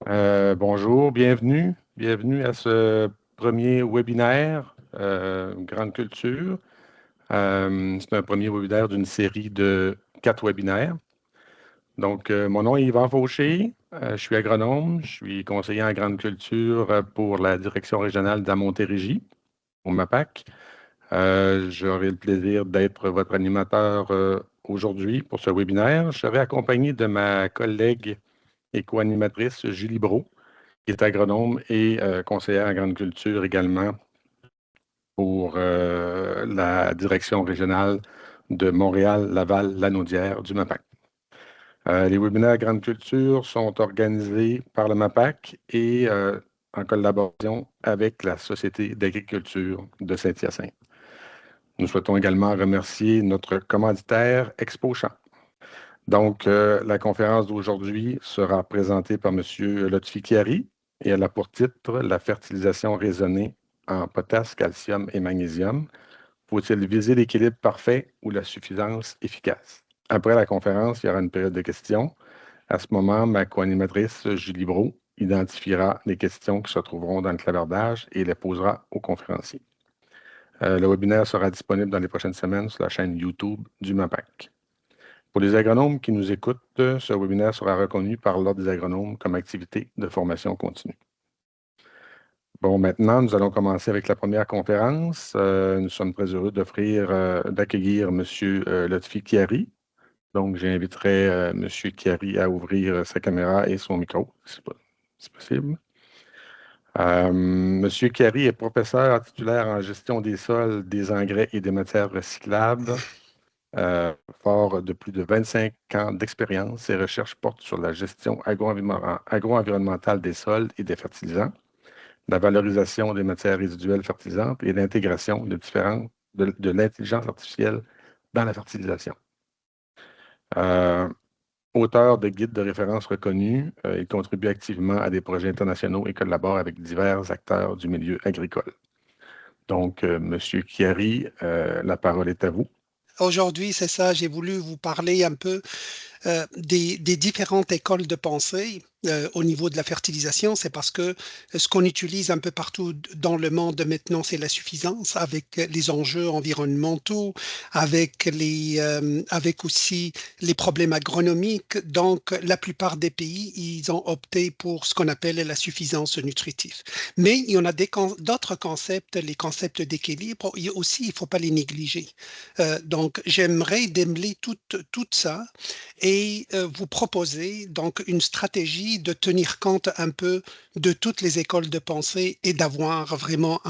Bonjour, bienvenue à ce premier webinaire Grande Culture. C'est un premier webinaire d'une série de 4 webinaires. Donc, mon nom est Yvan Fauché, je suis agronome, je suis conseiller en Grande Culture pour la direction régionale de la Montérégie, au MAPAC. J'aurai le plaisir d'être votre animateur aujourd'hui pour ce webinaire. Je serai accompagné de ma collègue et co-animatrice Julie Brault, qui est agronome et conseillère en grande culture également pour la direction régionale de Montréal, Laval, Lanaudière du MAPAC. Les webinaires grande culture sont organisés par le MAPAC et en collaboration avec la Société d'agriculture de Saint-Hyacinthe. Nous souhaitons également remercier notre commanditaire Expo Champs. Donc, la conférence d'aujourd'hui sera présentée par M. Lotfi Chiari et elle a pour titre « La fertilisation raisonnée en potasse, calcium et magnésium. Faut-il viser l'équilibre parfait ou la suffisance efficace? » Après la conférence, il y aura une période de questions. À ce moment, ma co-animatrice Julie Brault identifiera les questions qui se trouveront dans le clavardage et les posera aux conférenciers. Le webinaire sera disponible dans les prochaines semaines sur la chaîne YouTube du MAPAC. Pour les agronomes qui nous écoutent, ce webinaire sera reconnu par l'Ordre des agronomes comme activité de formation continue. Bon, maintenant, nous allons commencer avec la première conférence. Nous sommes très heureux d'accueillir M. Lotfi Chiari. Donc, j'inviterai M. Chiari à ouvrir sa caméra et son micro, si c'est possible. M. Chiari est professeur titulaire en gestion des sols, des engrais et des matières recyclables. Fort de plus de 25 ans d'expérience, ses recherches portent sur la gestion agro-environnementale des sols et des fertilisants, la valorisation des matières résiduelles fertilisantes et l'intégration de l'intelligence artificielle dans la fertilisation. Auteur de guides de référence reconnus, il contribue activement à des projets internationaux et collabore avec divers acteurs du milieu agricole. Donc, M. Chiari, la parole est à vous. Aujourd'hui, c'est ça, j'ai voulu vous parler un peu des différentes écoles de pensée au niveau de la fertilisation. C'est parce que ce qu'on utilise un peu partout dans le monde maintenant, c'est la suffisance avec les enjeux environnementaux, avec aussi les problèmes agronomiques. Donc, la plupart des pays, ils ont opté pour ce qu'on appelle la suffisance nutritive. Mais il y en a d'autres concepts, les concepts d'équilibre, aussi, il ne faut pas les négliger. Donc, j'aimerais démêler tout ça et vous proposer donc une stratégie de tenir compte un peu de toutes les écoles de pensée et d'avoir vraiment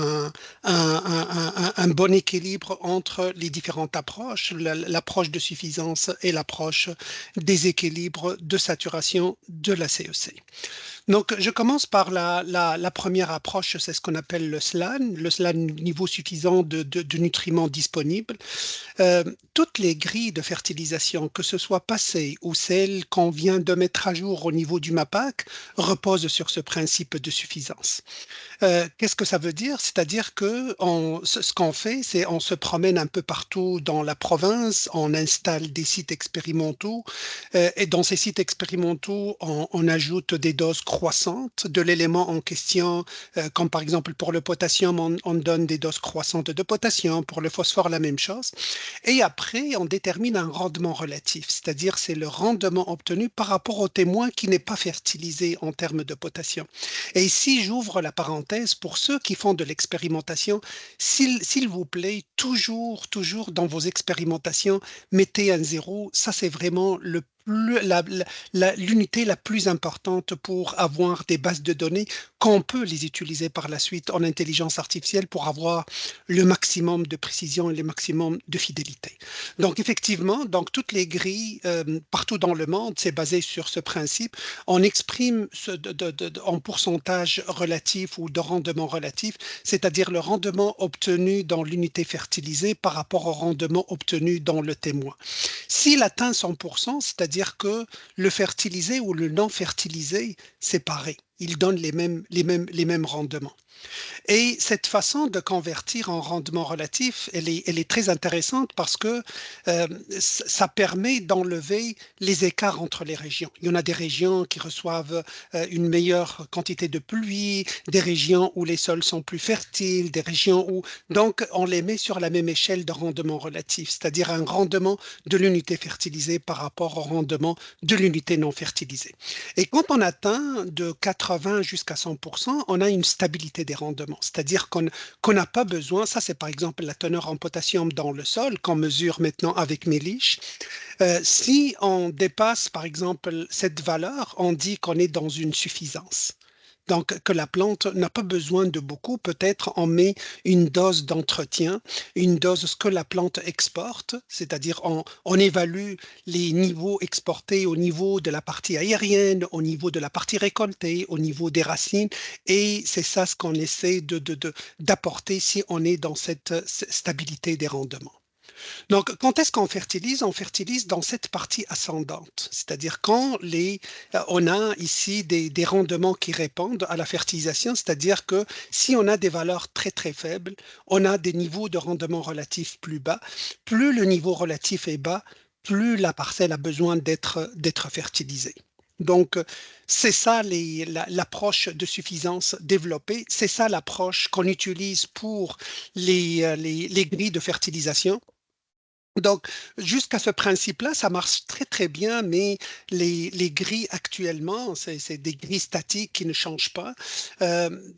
un bon équilibre entre les différentes approches, l'approche de suffisance et l'approche des équilibres de saturation de la CEC. Donc, je commence par la première approche, c'est ce qu'on appelle le SLAN, niveau suffisant de nutriments disponibles. Toutes les grilles de fertilisation, que ce soit passées ou celles qu'on vient de mettre à jour au niveau du MAPAC, reposent sur ce principe de suffisance. Qu'est-ce que ça veut dire? C'est-à-dire que ce qu'on fait, c'est on se promène un peu partout dans la province, on installe des sites expérimentaux et dans ces sites expérimentaux, on ajoute des doses croissantes de l'élément en question, comme par exemple pour le potassium, on donne des doses croissantes de potassium, pour le phosphore, la même chose. Et après, on détermine un rendement relatif, c'est-à-dire c'est le rendement obtenu par rapport au témoin qui n'est pas fertilisé en termes de potassium. Et ici, j'ouvre la parenthèse pour ceux qui font de l'expérimentation. S'il vous plaît, toujours dans vos expérimentations, mettez un zéro. Ça, c'est vraiment l'unité la plus importante pour avoir des bases de données qu'on peut les utiliser par la suite en intelligence artificielle pour avoir le maximum de précision et le maximum de fidélité. Donc effectivement, donc toutes les grilles partout dans le monde, c'est basé sur ce principe. On exprime en pourcentage relatif ou de rendement relatif, c'est-à-dire le rendement obtenu dans l'unité fertilisée par rapport au rendement obtenu dans le témoin. S'il atteint 100%, c'est-à-dire que le fertilisé ou le non fertilisé, c'est pareil. Il donne les mêmes rendements. Et cette façon de convertir en rendement relatif, elle est très intéressante parce que ça permet d'enlever les écarts entre les régions. Il y en a des régions qui reçoivent une meilleure quantité de pluie, des régions où les sols sont plus fertiles, des régions où... Donc, on les met sur la même échelle de rendement relatif, c'est-à-dire un rendement de l'unité fertilisée par rapport au rendement de l'unité non fertilisée. Et quand on atteint de 80 jusqu'à 100%, on a une stabilité des rendements, c'est-à-dire qu'on n'a pas besoin, ça c'est par exemple la teneur en potassium dans le sol qu'on mesure maintenant avec Méliche. Si on dépasse par exemple cette valeur, on dit qu'on est dans une suffisance. Donc, que la plante n'a pas besoin de beaucoup. Peut-être on met une dose d'entretien, une dose ce que la plante exporte, c'est-à-dire on évalue les niveaux exportés au niveau de la partie aérienne, au niveau de la partie récoltée, au niveau des racines. Et c'est ça ce qu'on essaie d'apporter si on est dans cette stabilité des rendements. Donc, quand est-ce qu'on fertilise? On fertilise dans cette partie ascendante, c'est-à-dire quand on a ici des rendements qui répondent à la fertilisation, c'est-à-dire que si on a des valeurs très très faibles, on a des niveaux de rendement relatif plus bas. Plus le niveau relatif est bas, plus la parcelle a besoin d'être fertilisée. Donc, c'est ça l'approche de suffisance développée, c'est ça l'approche qu'on utilise pour les grilles de fertilisation. Donc, jusqu'à ce principe-là, ça marche très, très bien, mais les grilles actuellement, c'est des grilles statiques qui ne changent pas.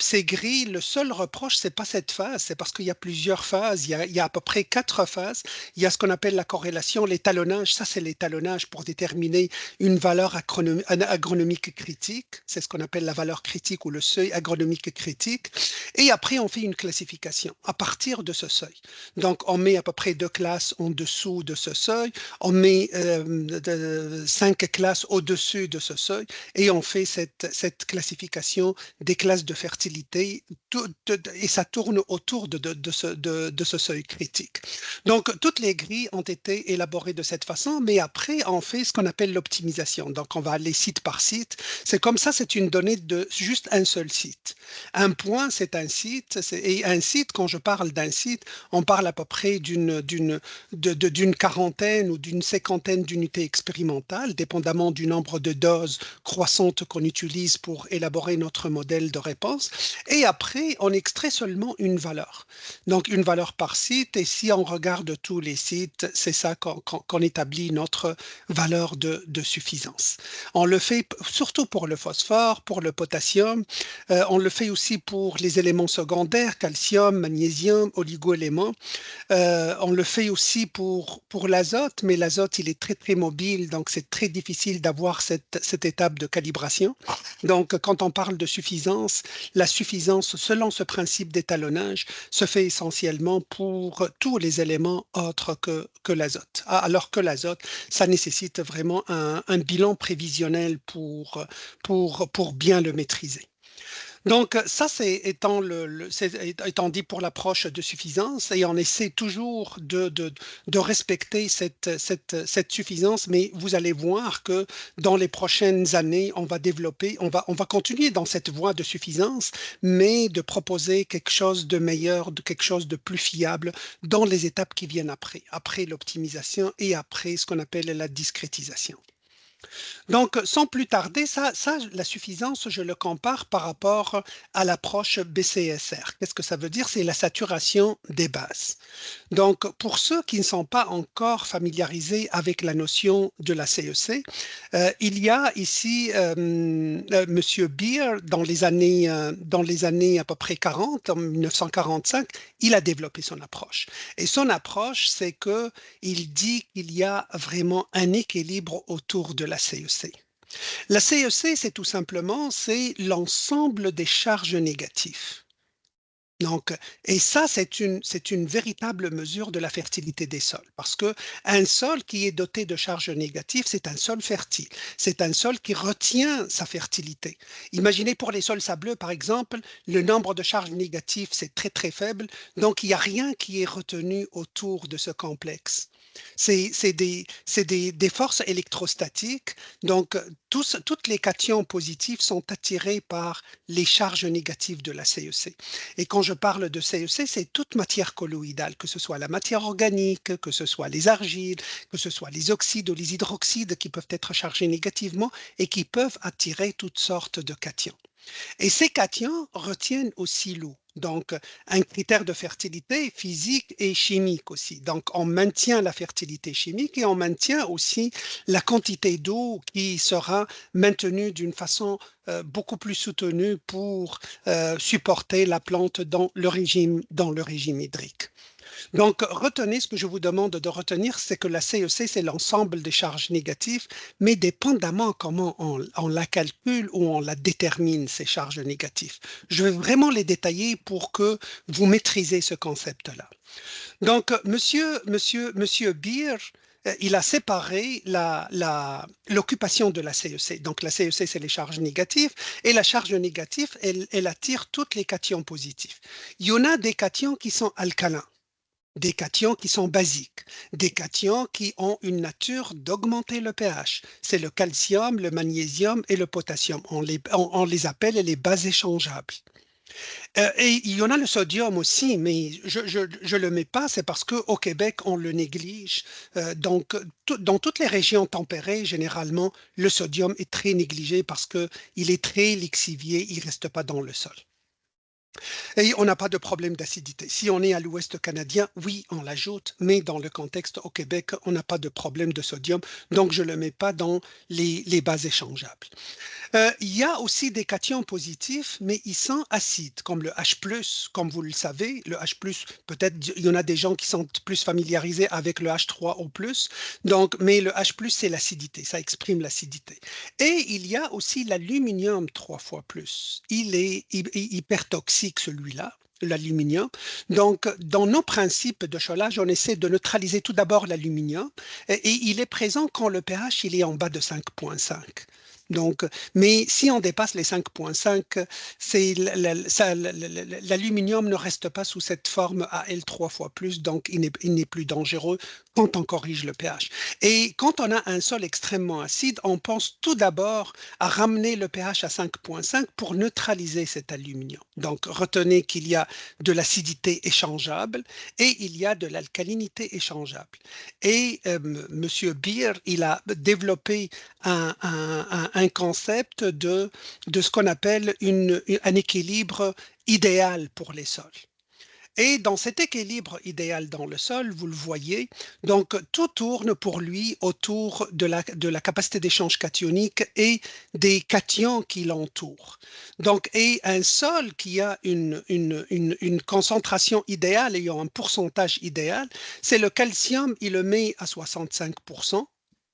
Ces grilles, le seul reproche, c'est pas cette phase, c'est parce qu'il y a plusieurs phases. Il y a à peu près 4 phases. Il y a ce qu'on appelle la corrélation, l'étalonnage. Ça, c'est l'étalonnage pour déterminer une valeur agronomique critique. C'est ce qu'on appelle la valeur critique ou le seuil agronomique critique. Et après, on fait une classification à partir de ce seuil. Donc, on met à peu près 2 classes en dessous de ce seuil, on met 5 classes au-dessus de ce seuil et on fait cette classification des classes de fertilité et ça tourne autour de ce seuil critique. Donc, toutes les grilles ont été élaborées de cette façon, mais après, on fait ce qu'on appelle l'optimisation. Donc, on va aller site par site. C'est comme ça, c'est une donnée de juste un seul site. Un point, c'est un site. Et un site, quand je parle d'un site, on parle à peu près d'une quarantaine ou d'une cinquantaine d'unités expérimentales, dépendamment du nombre de doses croissantes qu'on utilise pour élaborer notre modèle de réponse. Et après, on extrait seulement une valeur. Donc, une valeur par site. Et si on regarde tous les sites, c'est ça qu'on établit notre valeur de suffisance. On le fait surtout pour le phosphore, pour le potassium. On le fait aussi pour les éléments secondaires, calcium, magnésium, oligoéléments. On le fait aussi pour l'azote, mais l'azote, il est très, très mobile, donc c'est très difficile d'avoir cette étape de calibration. Donc, quand on parle de suffisance, la suffisance, selon ce principe d'étalonnage, se fait essentiellement pour tous les éléments autres que l'azote. Alors que l'azote, ça nécessite vraiment un bilan prévisionnel pour bien le maîtriser. Donc, ça, c'est étant dit pour l'approche de suffisance, et on essaie toujours de respecter cette suffisance, mais vous allez voir que dans les prochaines années, on va développer, on va continuer dans cette voie de suffisance, mais de proposer quelque chose de meilleur, de quelque chose de plus fiable dans les étapes qui viennent après l'optimisation et après ce qu'on appelle la discrétisation. Donc, sans plus tarder, la suffisance, je le compare par rapport à l'approche BCSR. Qu'est-ce que ça veut dire? C'est la saturation des bases. Donc, pour ceux qui ne sont pas encore familiarisés avec la notion de la CEC, il y a ici Monsieur Beer, dans les années à peu près 40, en 1945, il a développé son approche. Et son approche, c'est qu'il dit qu'il y a vraiment un équilibre autour de la CEC. La CEC, c'est tout simplement, c'est l'ensemble des charges négatives. Donc, et ça, c'est une véritable mesure de la fertilité des sols, parce qu'un sol qui est doté de charges négatives, c'est un sol fertile. C'est un sol qui retient sa fertilité. Imaginez pour les sols sableux, par exemple, le nombre de charges négatives, c'est très, très faible. Donc, il n'y a rien qui est retenu autour de ce complexe. C'est des forces électrostatiques. Donc, toutes les cations positifs sont attirés par les charges négatives de la CEC. Et quand je parle de CEC, c'est toute matière colloïdale, que ce soit la matière organique, que ce soit les argiles, que ce soit les oxydes ou les hydroxydes qui peuvent être chargés négativement et qui peuvent attirer toutes sortes de cations. Et ces cations retiennent aussi l'eau. Donc, un critère de fertilité physique et chimique aussi. Donc, on maintient la fertilité chimique et on maintient aussi la quantité d'eau qui sera maintenue d'une façon beaucoup plus soutenue pour supporter la plante dans le régime hydrique. Donc, retenez, ce que je vous demande de retenir, c'est que la CEC, c'est l'ensemble des charges négatives, mais dépendamment comment on la calcule ou on la détermine, ces charges négatives. Je vais vraiment les détailler pour que vous maîtrisez ce concept-là. Donc, monsieur Beer, il a séparé l'occupation de la CEC. Donc, la CEC, c'est les charges négatives, et la charge négative, elle attire toutes les cations positives. Il y en a des cations qui sont alcalins, des cations qui sont basiques, des cations qui ont une nature d'augmenter le pH. C'est le calcium, le magnésium et le potassium. On les appelle les bases échangeables. Et il y en a le sodium aussi, mais je ne le mets pas, c'est parce qu'au Québec, on le néglige. Donc, dans toutes les régions tempérées, généralement, le sodium est très négligé parce qu'il est très lixivié, il ne reste pas dans le sol. Et on n'a pas de problème d'acidité. Si on est à l'ouest canadien, oui, on l'ajoute, mais dans le contexte au Québec, on n'a pas de problème de sodium, donc je ne le mets pas dans les bases échangeables. Il y a aussi des cations positifs, mais ils sont acides, comme le H+, comme vous le savez. Le H+, peut-être il y en a des gens qui sont plus familiarisés avec le H3O+. Donc, mais le H+, c'est l'acidité, ça exprime l'acidité. Et il y a aussi l'aluminium 3 fois plus. Il est hyper toxique, celui-là, l'aluminium. Donc, dans nos principes de cholage, on essaie de neutraliser tout d'abord l'aluminium et il est présent quand le pH il est en bas de 5,5. Donc, mais si on dépasse les 5,5, l'aluminium ne reste pas sous cette forme Al 3 fois plus, donc il n'est plus dangereux quand on corrige le pH. Et quand on a un sol extrêmement acide, on pense tout d'abord à ramener le pH à 5,5 pour neutraliser cet aluminium. Donc, retenez qu'il y a de l'acidité échangeable et il y a de l'alcalinité échangeable. Et Monsieur Beer, il a développé un concept de ce qu'on appelle un équilibre idéal pour les sols. Et dans cet équilibre idéal dans le sol, vous le voyez, donc tout tourne pour lui autour de la capacité d'échange cationique et des cations qui l'entourent. Donc, et un sol qui a une concentration idéale, ayant un pourcentage idéal, c'est le calcium, il le met à 65%.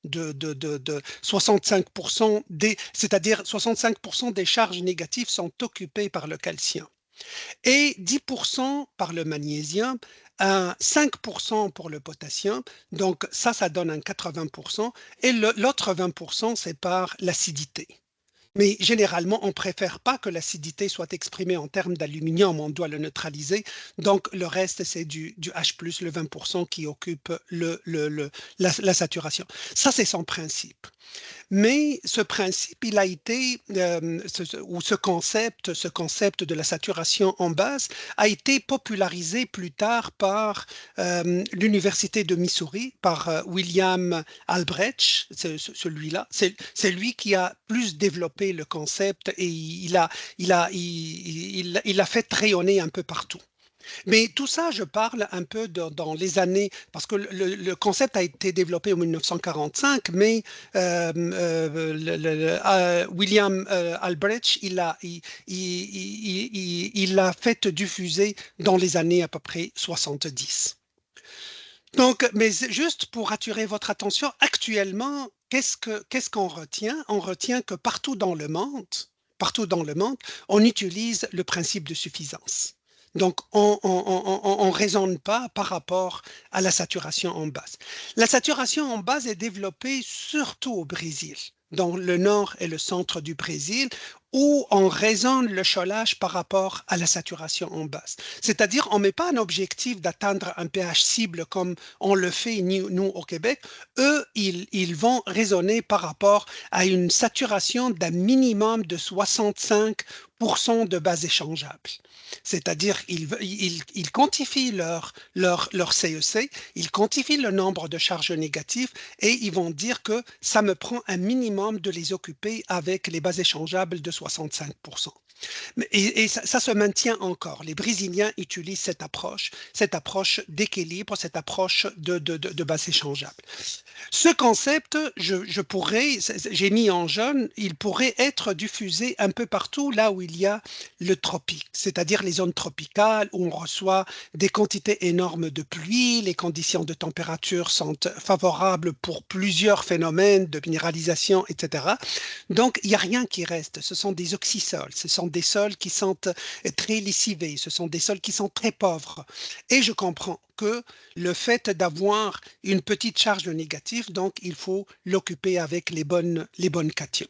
De 65%, c'est-à-dire 65% des charges négatives sont occupées par le calcium. Et 10% par le magnésium, 5% pour le potassium, donc ça donne un 80%, et l'autre 20%, c'est par l'acidité. Mais généralement, on ne préfère pas que l'acidité soit exprimée en termes d'aluminium, on doit le neutraliser. Donc, le reste, c'est du H+, le 20% qui occupe la saturation. Ça, c'est son principe. Mais ce principe, il a été, ou ce concept de la saturation en base a été popularisé plus tard par l'Université de Missouri, par William Albrecht, celui-là. C'est lui qui a plus développé le concept et il a fait rayonner un peu partout. Mais tout ça, je parle un peu dans les années, parce que le concept a été développé en 1945, mais William Albrecht, il l'a fait diffuser dans les années à peu près 70. Donc, mais juste pour attirer votre attention, actuellement, qu'est-ce qu'on retient? On retient que partout dans le monde, on utilise le principe de suffisance. Donc, on ne raisonne pas par rapport à la saturation en base. La saturation en base est développée surtout au Brésil. dans le nord et le centre du Brésil, où on raisonne le cholage par rapport à la saturation en base. C'est-à-dire, on ne met pas un objectif d'atteindre un pH cible comme on le fait nous au Québec. Eux, ils vont raisonner par rapport à une saturation d'un minimum de 65% de base échangeable. C'est-à-dire, ils quantifient leur CEC, ils quantifient le nombre de charges négatives et ils vont dire que ça me prend un minimum de les occuper avec les bases échangeables de 65%. Et ça se maintient encore. Les Brésiliens utilisent cette approche d'équilibre, cette approche de base échangeable. Ce concept, j'ai mis en jaune, il pourrait être diffusé un peu partout là où il y a le tropique, c'est-à-dire les zones tropicales où on reçoit des quantités énormes de pluie, les conditions de température sont favorables pour plusieurs phénomènes de minéralisation, etc. Donc, il n'y a rien qui reste. Ce sont des oxysols, ce sont des sols qui sont très lessivés, ce sont des sols qui sont très pauvres. Et je comprends que le fait d'avoir une petite charge négative, donc il faut l'occuper avec les bonnes cations.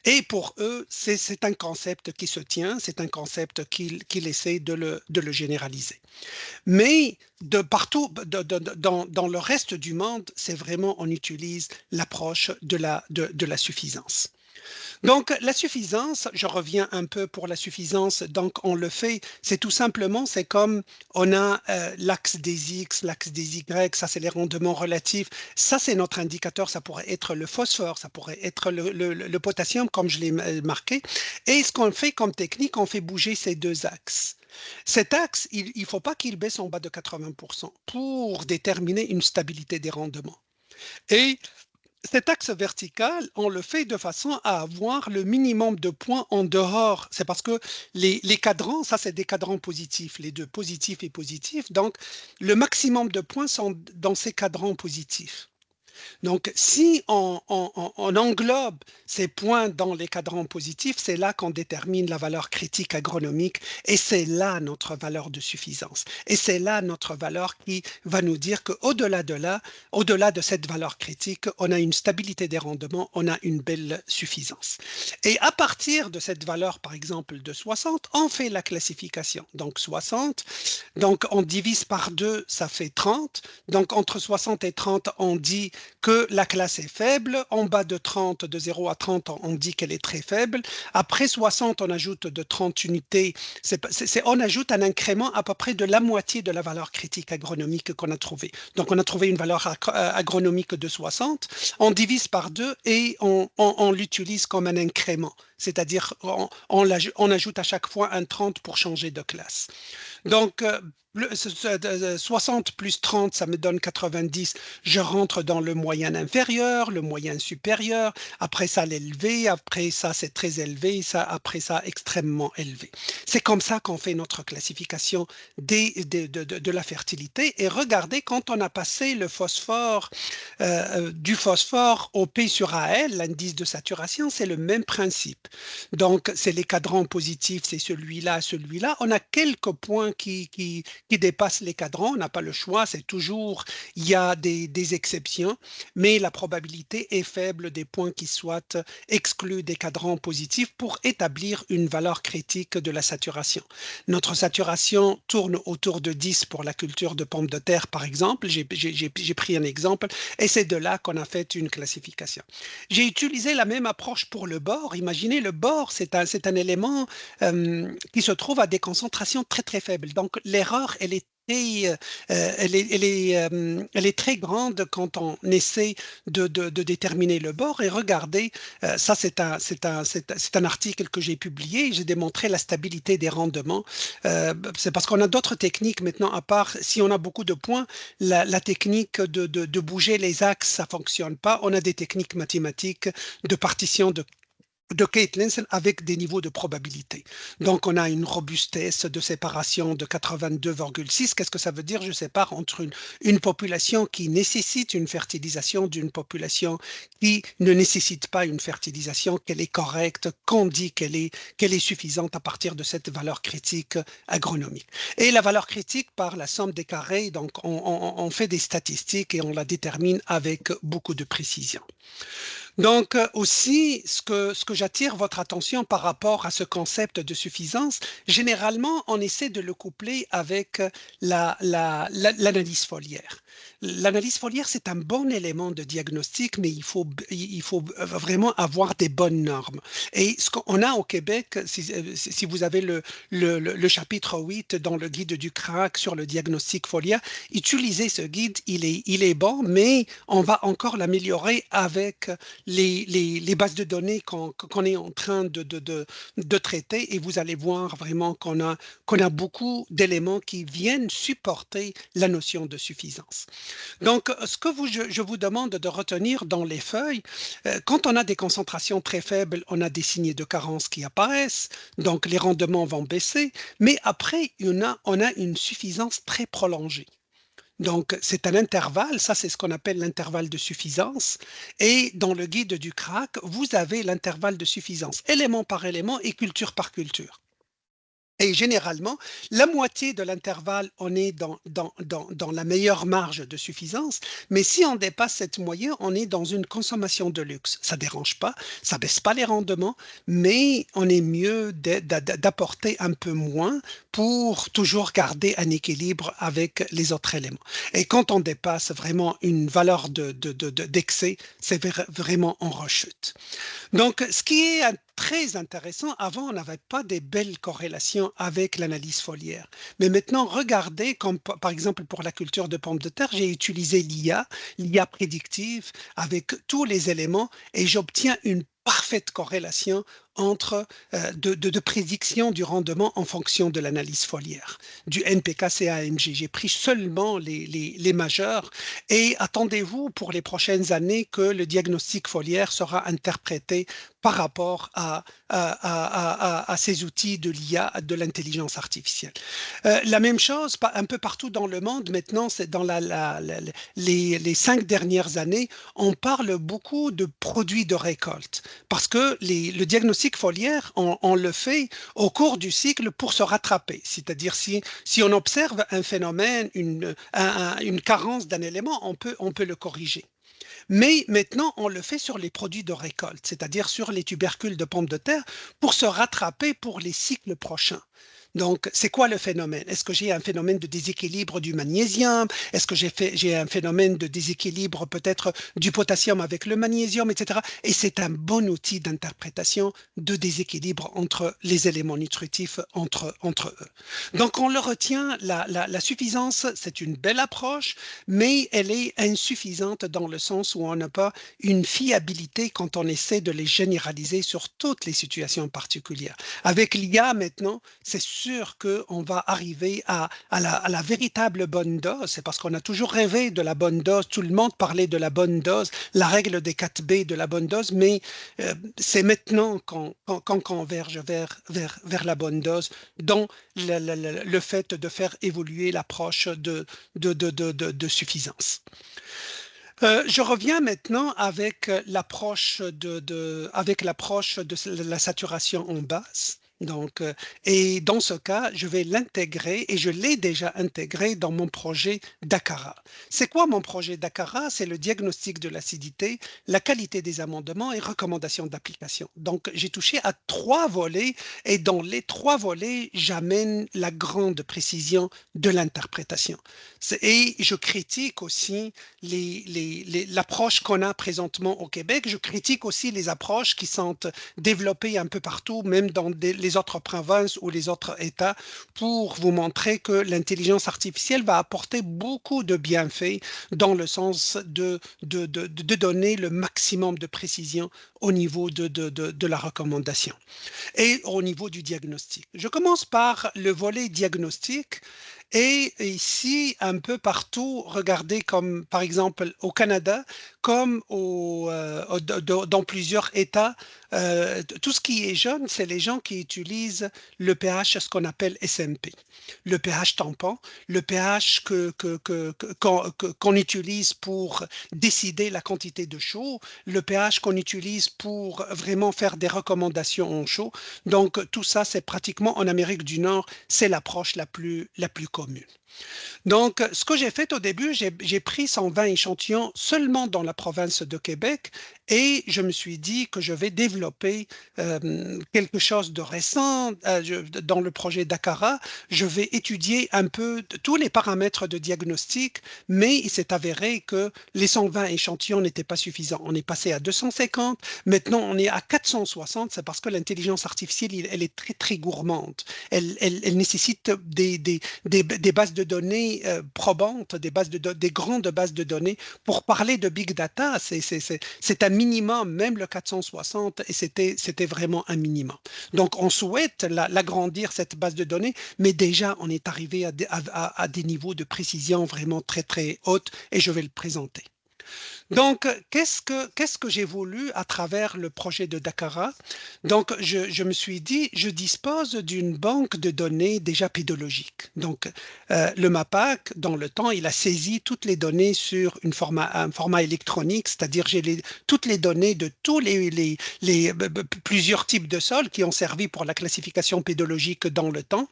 Et pour eux, c'est un concept qui se tient, c'est un concept qu'il essaie de le généraliser. Mais de partout, dans le reste du monde, c'est vraiment, on utilise l'approche de la suffisance. Donc, la suffisance, je reviens un peu pour la suffisance, donc on le fait, c'est tout simplement, c'est comme on a l'axe des X, l'axe des Y, ça c'est les rendements relatifs, ça c'est notre indicateur, ça pourrait être le phosphore, ça pourrait être le potassium comme je l'ai marqué, et ce qu'on fait comme technique, on fait bouger ces deux axes. Cet axe, il ne faut pas qu'il baisse en bas de 80% pour déterminer une stabilité des rendements. Et cet axe vertical, on le fait de façon à avoir le minimum de points en dehors. C'est parce que les cadrans, ça c'est des cadrans positifs, les deux positifs et positifs. Donc, le maximum de points sont dans ces cadrans positifs. Donc, si on englobe ces points dans les cadrans positifs, c'est là qu'on détermine la valeur critique agronomique et c'est là notre valeur de suffisance. Et c'est là notre valeur qui va nous dire qu'au-delà de cette valeur critique, on a une stabilité des rendements, on a une belle suffisance. Et à partir de cette valeur, par exemple, de 60, on fait la classification. Donc, 60, donc on divise par 2, ça fait 30. Donc, entre 60 et 30, on dit que la classe est faible. En bas de 30, de 0 à 30, on dit qu'elle est très faible. Après 60, on ajoute de 30 unités. On ajoute un incrément à peu près de la moitié de la valeur critique agronomique qu'on a trouvée. Donc, on a trouvé une valeur agronomique de 60. On divise par 2 et on l'utilise comme un incrément. C'est-à-dire, on ajoute à chaque fois un 30 pour changer de classe. Donc, 60 plus 30, ça me donne 90. Je rentre dans le moyen inférieur, le moyen supérieur. Après ça, l'élevé. Après ça, c'est très élevé. Après ça, extrêmement élevé. C'est comme ça qu'on fait notre classification de la fertilité. Et regardez, quand on a passé le phosphore, du phosphore au P sur AL, l'indice de saturation, c'est le même principe. Donc, c'est les cadrans positifs, c'est celui-là, celui-là. On a quelques points qui dépassent les cadrans. On n'a pas le choix. C'est toujours, il y a des exceptions, mais la probabilité est faible des points qui soient exclus des cadrans positifs pour établir une valeur critique de la saturation. Notre saturation tourne autour de 10 pour la culture de pommes de terre, par exemple. J'ai pris un exemple et c'est de là qu'on a fait une classification. J'ai utilisé la même approche pour le bore. Imaginez, le bore, c'est un élément qui se trouve à des concentrations très, très faibles. Donc, l'erreur, elle est très grande quand on essaie de déterminer le bord. Et regardez, ça c'est un article que j'ai publié. J'ai démontré la stabilité des rendements. C'est parce qu'on a d'autres techniques maintenant, à part si on a beaucoup de points, la technique de bouger les axes, ça ne fonctionne pas. On a des techniques mathématiques de partition de Kate-Linsen avec des niveaux de probabilité. Donc, on a une robustesse de séparation de 82,6. Qu'est-ce que ça veut dire? Je sépare entre une population qui nécessite une fertilisation d'une population qui ne nécessite pas une fertilisation, qu'elle est correcte, qu'on dit qu'elle est suffisante à partir de cette valeur critique agronomique. Et la valeur critique par la somme des carrés, donc on fait des statistiques et on la détermine avec beaucoup de précision. Donc aussi, ce que j'attire votre attention par rapport à ce concept de suffisance, généralement, on essaie de le coupler avec l'analyse foliaire. L'analyse foliaire, c'est un bon élément de diagnostic, mais il faut vraiment avoir des bonnes normes. Et ce qu'on a au Québec, si vous avez le chapitre 8 dans le guide du CRAC sur le diagnostic foliaire, utilisez ce guide, il est bon, mais on va encore l'améliorer avec les bases de données qu'on est en train de traiter, et vous allez voir vraiment qu'on a beaucoup d'éléments qui viennent supporter la notion de suffisance. Donc, ce que je vous demande de retenir dans les feuilles, quand on a des concentrations très faibles, on a des signes de carence qui apparaissent, donc les rendements vont baisser, mais après, on a une suffisance très prolongée. Donc, c'est un intervalle, ça c'est ce qu'on appelle l'intervalle de suffisance. Et dans le guide du CRAC, vous avez l'intervalle de suffisance, élément par élément et culture par culture. Et généralement, la moitié de l'intervalle, on est dans la meilleure marge de suffisance. Mais si on dépasse cette moyenne, on est dans une consommation de luxe. Ça ne dérange pas, ça ne baisse pas les rendements, mais on est mieux d'apporter un peu moins pour toujours garder un équilibre avec les autres éléments. Et quand on dépasse vraiment une valeur d'excès, c'est vraiment en rechute. Donc, ce qui est très intéressant, avant, on n'avait pas des belles corrélations avec l'analyse foliaire. Mais maintenant, regardez, comme par exemple pour la culture de pommes de terre, j'ai utilisé l'IA prédictive avec tous les éléments et j'obtiens une parfaite corrélation entre de prédiction du rendement en fonction de l'analyse foliaire, du NPK-CAMG. J'ai pris seulement les majeurs et attendez-vous pour les prochaines années que le diagnostic foliaire sera interprété par rapport à ces outils de l'IA, de l'intelligence artificielle. La même chose, un peu partout dans le monde, maintenant, c'est dans les 5 dernières années, on parle beaucoup de produits de récolte parce que le diagnostic foliaire, on le fait au cours du cycle pour se rattraper. C'est-à-dire si on observe un phénomène, une carence d'un élément, on peut le corriger. Mais maintenant, on le fait sur les produits de récolte, c'est-à-dire sur les tubercules de pommes de terre, pour se rattraper pour les cycles prochains. Donc, c'est quoi le phénomène? Est-ce que j'ai un phénomène de déséquilibre du magnésium? Est-ce que j'ai un phénomène de déséquilibre peut-être du potassium avec le magnésium, etc. Et c'est un bon outil d'interprétation de déséquilibre entre les éléments nutritifs entre eux. Donc, on le retient, la suffisance, c'est une belle approche, mais elle est insuffisante dans le sens où on n'a pas une fiabilité quand on essaie de les généraliser sur toutes les situations particulières. Avec l'IA maintenant, c'est sûr qu'on va arriver à la véritable bonne dose. C'est parce qu'on a toujours rêvé de la bonne dose. Tout le monde parlait de la bonne dose, la règle des 4B de la bonne dose, mais c'est maintenant qu'on converge vers la bonne dose dans le fait de faire évoluer l'approche de suffisance. Je reviens maintenant avec l'approche de la saturation en base. Donc, et dans ce cas, je vais l'intégrer et je l'ai déjà intégré dans mon projet DACARA. C'est quoi mon projet DACARA? C'est le diagnostic de l'acidité, la qualité des amendements et recommandations d'application. Donc, j'ai touché à 3 volets et dans les 3 volets, j'amène la grande précision de l'interprétation. Et je critique aussi l'approche qu'on a présentement au Québec. Je critique aussi les approches qui sont développées un peu partout, même dans les autres provinces ou les autres États, pour vous montrer que l'intelligence artificielle va apporter beaucoup de bienfaits dans le sens de donner le maximum de précision au niveau de la recommandation et au niveau du diagnostic. Je commence par le volet diagnostic. Et ici, un peu partout, regardez comme par exemple au Canada, comme dans plusieurs États, tout ce qui est jaune, c'est les gens qui utilisent le pH, ce qu'on appelle SMP. Le pH tampon, le pH qu'on utilise pour décider la quantité de chaud, le pH qu'on utilise pour vraiment faire des recommandations en chaud. Donc, tout ça, c'est pratiquement en Amérique du Nord, c'est l'approche la plus commune. Donc, ce que j'ai fait au début, j'ai pris 120 échantillons seulement dans la province de Québec et je me suis dit que je vais développer quelque chose de récent dans le projet Dakara. Je vais étudier un peu tous les paramètres de diagnostic, mais il s'est avéré que les 120 échantillons n'étaient pas suffisants. On est passé à 250, maintenant on est à 460, c'est parce que l'intelligence artificielle, elle est très, très gourmande. Elle nécessite des bases de données probantes, des grandes bases de données. Pour parler de big data, c'est un minimum, même le 460, et c'était vraiment un minimum. Donc, on souhaite l'agrandir, cette base de données, mais déjà, on est arrivé à des niveaux de précision vraiment très, très hautes, et je vais le présenter. Donc, qu'est-ce que j'ai voulu à travers le projet de Dakara? Donc, je me suis dit, je dispose d'une banque de données déjà pédologiques. Donc, le MAPAC, dans le temps, il a saisi toutes les données sur un format électronique, c'est-à-dire toutes les données de tous plusieurs types de sols qui ont servi pour la classification pédologique dans le temps,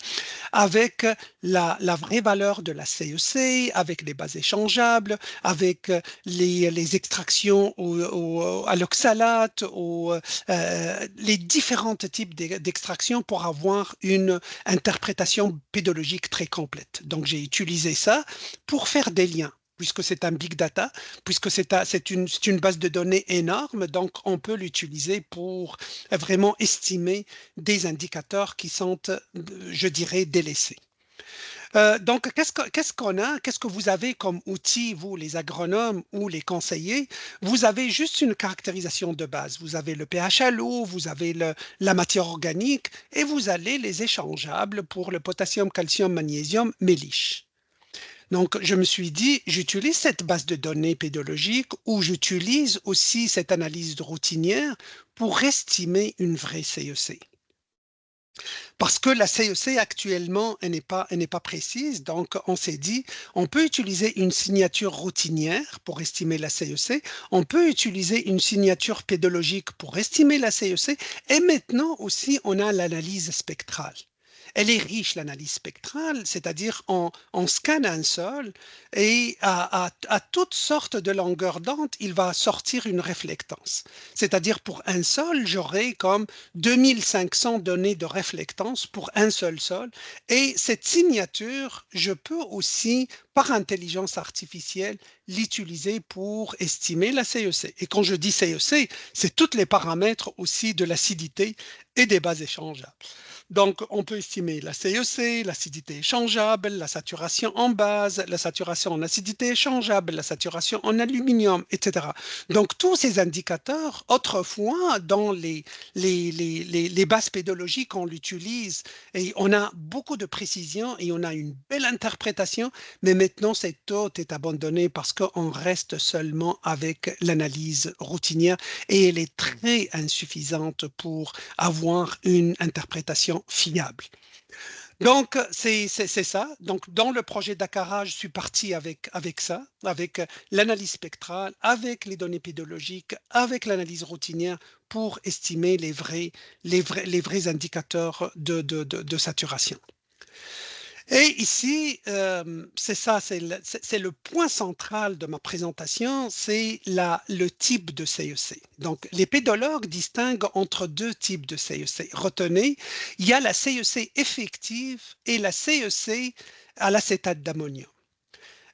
avec la vraie valeur de la CEC, avec les bases échangeables, avec les extractions à l'oxalate, les différents types d'extraction pour avoir une interprétation pédologique très complète. Donc, j'ai utilisé ça pour faire des liens puisque c'est un big data, puisque c'est une base de données énorme, donc on peut l'utiliser pour vraiment estimer des indicateurs qui sont, je dirais, délaissés. Donc, qu'est-ce que vous avez comme outil, vous, les agronomes ou les conseillers? Vous avez juste une caractérisation de base. Vous avez le pH à l'eau, vous avez la matière organique et vous avez les échangeables pour le potassium, calcium, magnésium, méliche. Donc, je me suis dit, j'utilise cette base de données pédologique ou j'utilise aussi cette analyse routinière pour estimer une vraie CEC. Parce que la CEC actuellement, elle n'est pas précise. Donc, on s'est dit, on peut utiliser une signature routinière pour estimer la CEC. On peut utiliser une signature pédologique pour estimer la CEC. Et maintenant aussi, on a l'analyse spectrale. Elle est riche, l'analyse spectrale, c'est-à-dire on scanne un sol et à toutes sortes de longueurs d'onde, il va sortir une réflectance. C'est-à-dire pour un sol, j'aurai comme 2500 données de réflectance pour un seul sol. Et cette signature, je peux aussi, par intelligence artificielle, l'utiliser pour estimer la CEC. Et quand je dis CEC, c'est tous les paramètres aussi de l'acidité et des bases échangeables. Donc, on peut estimer la CEC, l'acidité échangeable, la saturation en base, la saturation en acidité échangeable, la saturation en aluminium, etc. Donc, tous ces indicateurs, autrefois, dans les bases pédologiques, on l'utilise et on a beaucoup de précision et on a une belle interprétation, mais maintenant, cette taux est abandonnée parce qu'on reste seulement avec l'analyse routinière et elle est très insuffisante pour avoir une interprétation fiable. Donc, c'est ça. Donc, dans le projet Dakara, je suis parti avec ça, avec l'analyse spectrale, avec les données pédologiques, avec l'analyse routinière pour estimer les vrais indicateurs de saturation. Et ici, c'est ça, c'est le point central de ma présentation, c'est le type de CEC. Donc, les pédologues distinguent entre deux types de CEC. Retenez, il y a la CEC effective et la CEC à l'acétate d'ammonium.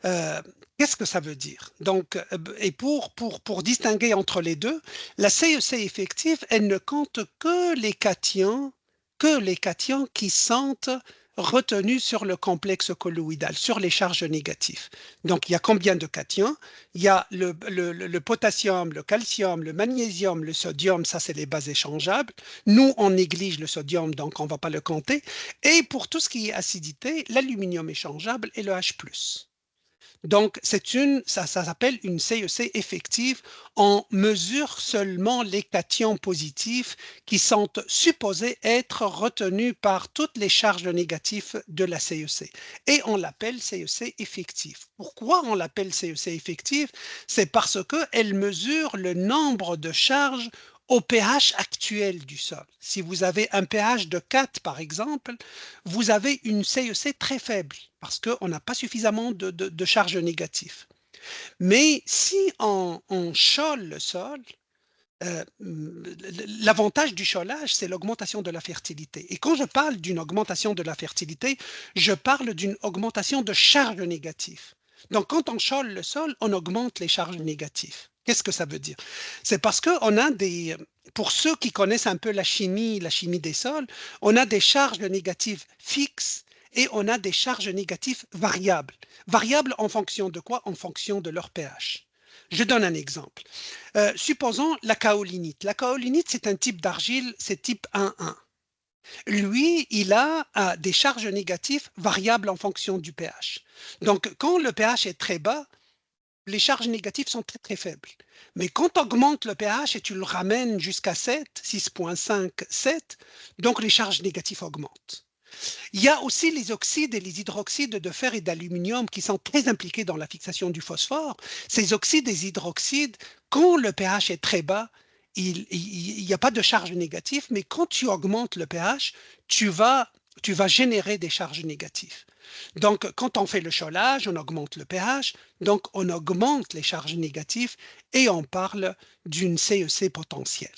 Qu'est-ce que ça veut dire? Donc, et pour distinguer entre les deux, la CEC effective, elle ne compte que les cations qui sont retenus sur le complexe colloïdal, sur les charges négatives. Donc, il y a combien de cations? Il y a le potassium, le calcium, le magnésium, le sodium, ça c'est les bases échangeables. Nous, on néglige le sodium, donc on ne va pas le compter. Et pour tout ce qui est acidité, l'aluminium échangeable et le H+. Donc, ça s'appelle une CEC effective. On mesure seulement les cations positifs qui sont supposés être retenus par toutes les charges négatives de la CEC. Et on l'appelle CEC effective. Pourquoi on l'appelle CEC effective? C'est parce qu'elle mesure le nombre de charges au pH actuel du sol. Si vous avez un pH de 4, par exemple, vous avez une CEC très faible parce qu'on n'a pas suffisamment de charge négative. Mais si on chôle le sol, l'avantage du cholage, c'est l'augmentation de la fertilité. Et quand je parle d'une augmentation de la fertilité, je parle d'une augmentation de charge négative. Donc, quand on chôle le sol, on augmente les charges négatives. Qu'est-ce que ça veut dire? C'est parce qu'on a pour ceux qui connaissent un peu la chimie des sols, on a des charges négatives fixes et on a des charges négatives variables. Variables en fonction de quoi? En fonction de leur pH. Je donne un exemple. Supposons la kaolinite. La kaolinite, c'est un type d'argile, c'est type 1,1. Lui, il a des charges négatives variables en fonction du pH. Donc, quand le pH est très bas, les charges négatives sont très, très faibles. Mais quand tu augmentes le pH et tu le ramènes jusqu'à 7, 6,5, 7, donc les charges négatives augmentent. Il y a aussi les oxydes et les hydroxydes de fer et d'aluminium qui sont très impliqués dans la fixation du phosphore. Ces oxydes et hydroxydes, quand le pH est très bas, il n'y a pas de charge négative, mais quand tu augmentes le pH, tu vas générer des charges négatives. Donc, quand on fait le cholage, on augmente le pH, donc on augmente les charges négatives et on parle d'une CEC potentielle.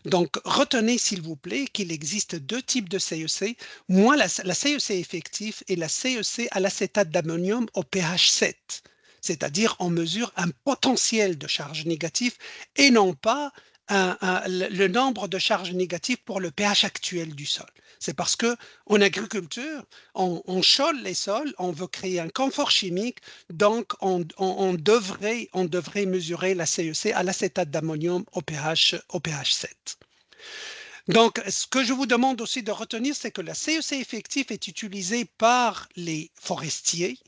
Donc, retenez s'il vous plaît qu'il existe deux types de CEC. Moi, la CEC effective est la CEC à l'acétate d'ammonium au pH 7, c'est-à-dire on mesure un potentiel de charge négative et non pas le nombre de charges négatives pour le pH actuel du sol. C'est parce qu'en agriculture, on chôle les sols, on veut créer un confort chimique, donc on devrait mesurer la CEC à l'acétate d'ammonium au pH 7. Donc, ce que je vous demande aussi de retenir, c'est que la CEC effective est utilisée par les forestiers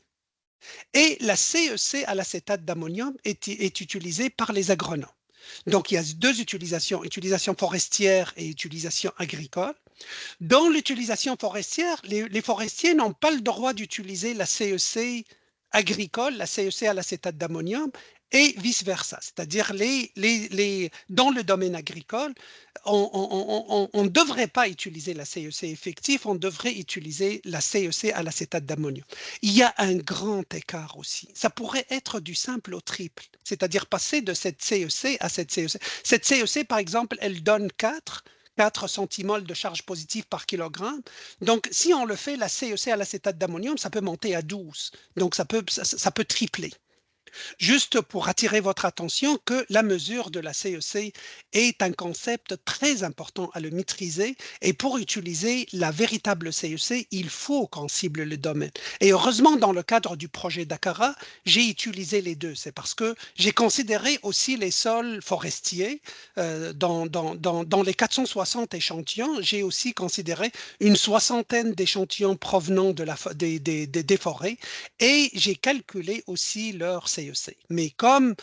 et la CEC à l'acétate d'ammonium est utilisée par les agronomes. Donc, il y a deux utilisations, utilisation forestière et utilisation agricole. Dans l'utilisation forestière, les forestiers n'ont pas le droit d'utiliser la CEC agricole, la CEC à l'acétate d'ammonium, et vice-versa. C'est-à-dire, dans le domaine agricole, on ne devrait pas utiliser la CEC effective, on devrait utiliser la CEC à l'acétate d'ammonium. Il y a un grand écart aussi. Ça pourrait être du simple au triple, c'est-à-dire passer de cette CEC à cette CEC. Cette CEC, par exemple, elle donne 4 centimoles de charge positive par kilogramme. Donc, si on le fait, la CEC à l'acétate d'ammonium, ça peut monter à 12. Donc, ça peut tripler. Juste pour attirer votre attention que la mesure de la CEC est un concept très important à le maîtriser et pour utiliser la véritable CEC, il faut qu'on cible le domaine. Et heureusement, dans le cadre du projet Dakara, j'ai utilisé les deux. C'est parce que j'ai considéré aussi les sols forestiers. Dans les 460 échantillons, j'ai aussi considéré une soixantaine d'échantillons provenant des forêts et j'ai calculé aussi leur CEC. Mais comme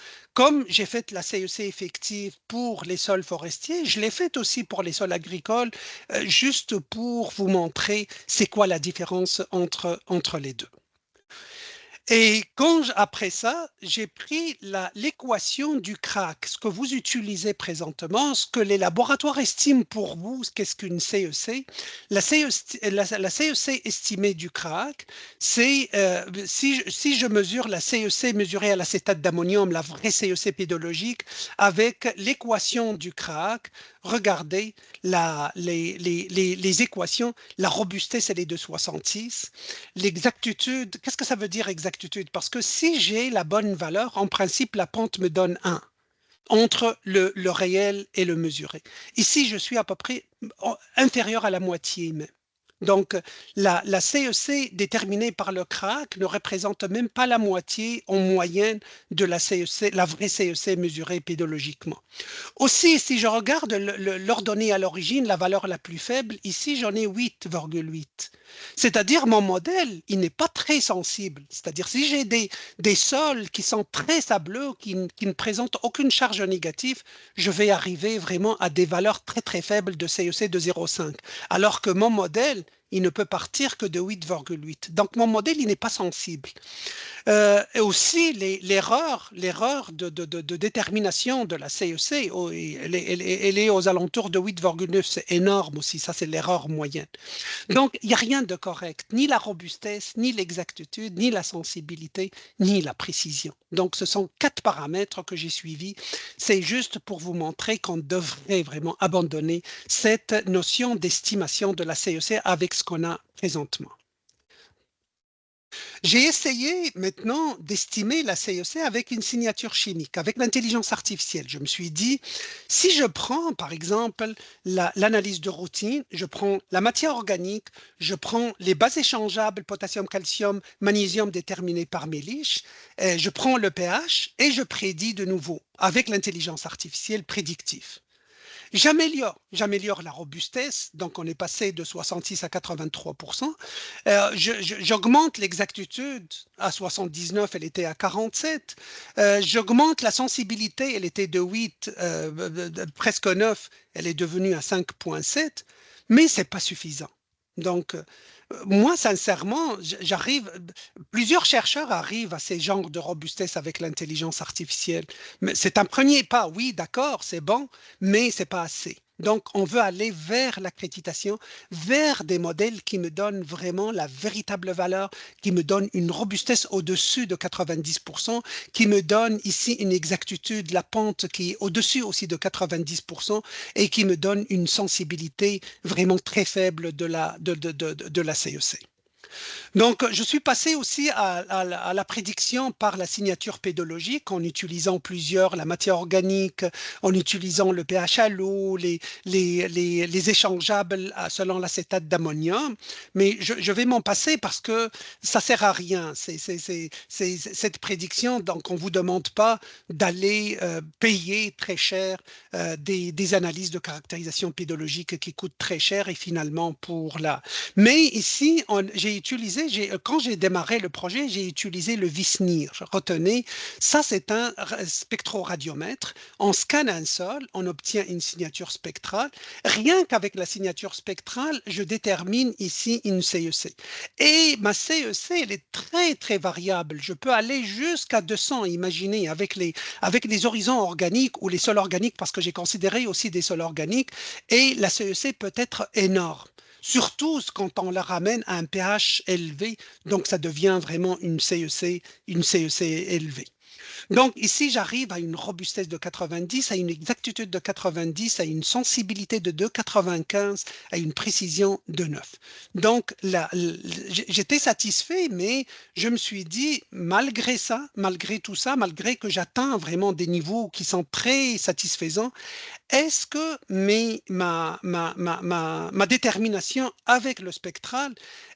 j'ai fait la CEC effective pour les sols forestiers, je l'ai fait aussi pour les sols agricoles, juste pour vous montrer c'est quoi la différence entre les deux. Et après ça, j'ai pris l'équation du crack, ce que vous utilisez présentement, ce que les laboratoires estiment pour vous, qu'est-ce qu'une CEC. La CEC estimée du crack, c'est si je mesure la CEC mesurée à l'acétate d'ammonium, la vraie CEC pédologique, avec l'équation du crack, regardez les équations, la robustesse, elle est de 66. L'exactitude, qu'est-ce que ça veut dire exactitude? Parce que si j'ai la bonne valeur, en principe, la pente me donne 1 entre le réel et le mesuré. Ici, je suis à peu près inférieur à la moitié même. Donc, la CEC déterminée par le crack ne représente même pas la moitié en moyenne de la CEC, la vraie CEC mesurée pédologiquement. Aussi, si je regarde l'ordonnée à l'origine, la valeur la plus faible, ici j'en ai 8,8. C'est-à-dire mon modèle, il n'est pas très sensible. C'est-à-dire si j'ai des sols qui sont très sableux, qui ne présentent aucune charge négative, je vais arriver vraiment à des valeurs très très faibles de CEC de 0,5. Alors que mon modèle, Il ne peut partir que de 8,8. Donc, mon modèle, il n'est pas sensible. Et aussi, l'erreur de détermination de la CEC, elle est aux alentours de 8,9. C'est énorme aussi. Ça, c'est l'erreur moyenne. Donc, il n'y a rien de correct, ni la robustesse, ni l'exactitude, ni la sensibilité, ni la précision. Donc, ce sont 4 paramètres que j'ai suivis. C'est juste pour vous montrer qu'on devrait vraiment abandonner cette notion d'estimation de la CEC avec ce qu'on a présentement. J'ai essayé maintenant d'estimer la CEC avec une signature chimique, avec l'intelligence artificielle. Je me suis dit, si je prends par exemple l'analyse de routine, je prends la matière organique, je prends les bases échangeables, potassium, calcium, magnésium déterminées par Mélich, je prends le pH et je prédis de nouveau avec l'intelligence artificielle prédictive. J'améliore la robustesse, donc on est passé de 66 à 83%. J'augmente l'exactitude à 79, elle était à 47. J'augmente la sensibilité, elle était de 8, presque 9, elle est devenue à 5,7, mais ce n'est pas suffisant. Donc, moi, sincèrement, plusieurs chercheurs arrivent à ces genres de robustesse avec l'intelligence artificielle. Mais c'est un premier pas, oui, d'accord, c'est bon, mais ce n'est pas assez. Donc, on veut aller vers l'accréditation, vers des modèles qui me donnent vraiment la véritable valeur, qui me donnent une robustesse au-dessus de 90%, qui me donnent ici une exactitude, la pente qui est au-dessus aussi de 90% et qui me donne une sensibilité vraiment très faible de la CEC. Donc, je suis passé aussi à la prédiction par la signature pédologique en utilisant la matière organique, en utilisant le pH à l'eau, les échangeables selon l'acétate d'ammonium. Mais je vais m'en passer parce que ça ne sert à rien. Cette prédiction, donc on ne vous demande pas d'aller payer très cher des analyses de caractérisation pédologique qui coûtent très cher et finalement Mais ici, j'ai utilisé, quand j'ai démarré le projet, j'ai utilisé le Visnir. Retenez, ça c'est un spectroradiomètre. On scanne un sol, on obtient une signature spectrale. Rien qu'avec la signature spectrale, je détermine ici une CEC. Et ma CEC, elle est très très variable. Je peux aller jusqu'à 200, imaginez, avec les horizons organiques ou les sols organiques, parce que j'ai considéré aussi des sols organiques, et la CEC peut être énorme. Surtout quand on la ramène à un pH élevé, donc ça devient vraiment une CEC élevée. Donc ici, j'arrive à une robustesse de 90, à une exactitude de 90, à une sensibilité de 2,95, à une précision de 9. Donc j'étais satisfait, mais je me suis dit, malgré ça, malgré tout ça, malgré que j'atteins vraiment des niveaux qui sont très satisfaisants, est-ce que ma détermination avec le spectral,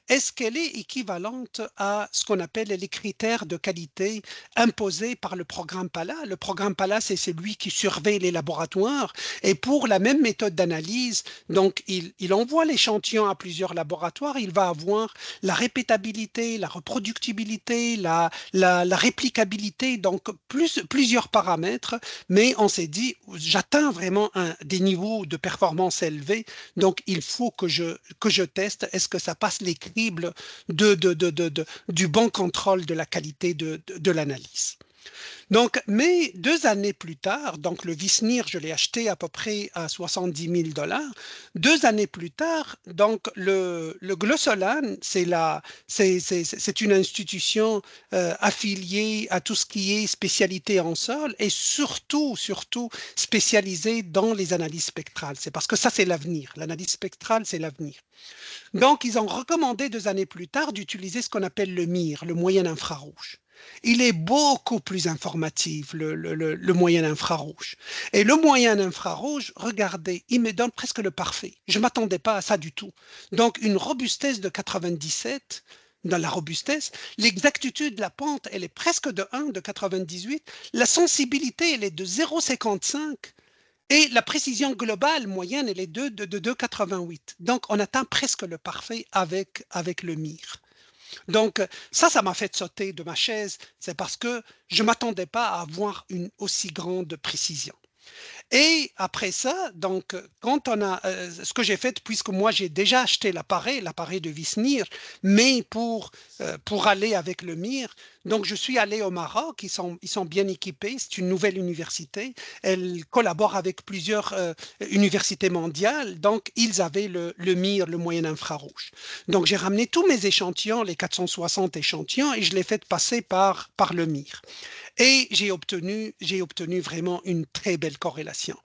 est-ce qu'elle est équivalente à ce qu'on appelle les critères de qualité imposés par le programme PALA? Le programme PALA, c'est celui qui surveille les laboratoires. Et pour la même méthode d'analyse, donc il envoie l'échantillon à plusieurs laboratoires. Il va avoir la répétabilité, la reproductibilité, la réplicabilité, donc plusieurs paramètres. Mais on s'est dit, j'atteins vraiment des niveaux de performance élevés, donc il faut que je teste, est-ce que ça passe les cribles du bon contrôle de la qualité de l'analyse. Donc, mais 2 années plus tard, donc le Visnir, je l'ai acheté à peu près à 70 000 $. 2 années plus tard, donc le Glossolan, c'est une institution affiliée à tout ce qui est spécialité en sol et surtout spécialisée dans les analyses spectrales. C'est parce que ça, c'est l'avenir. L'analyse spectrale, c'est l'avenir. Donc, ils ont recommandé 2 années plus tard d'utiliser ce qu'on appelle le MIR, le moyen infrarouge. Il est beaucoup plus informatif, le moyen infrarouge. Et le moyen infrarouge, regardez, il me donne presque le parfait. Je ne m'attendais pas à ça du tout. Donc, une robustesse de 97, dans la robustesse, l'exactitude de la pente, elle est presque de 1, de 98. La sensibilité, elle est de 0,55. Et la précision globale moyenne, elle est de 2,88. Donc, on atteint presque le parfait avec le MIR. Donc, ça m'a fait sauter de ma chaise. C'est parce que je ne m'attendais pas à avoir une aussi grande précision. Et après ça, donc, quand on a, ce que j'ai fait, puisque moi j'ai déjà acheté l'appareil de Visnir, mais pour aller avec le MIR, donc je suis allé au Maroc, ils sont bien équipés, c'est une nouvelle université, elle collabore avec plusieurs universités mondiales, donc ils avaient le MIR, le moyen infrarouge. Donc j'ai ramené tous mes échantillons, les 460 échantillons, et je les fait passer par le MIR. Et j'ai obtenu vraiment une très belle corrélation.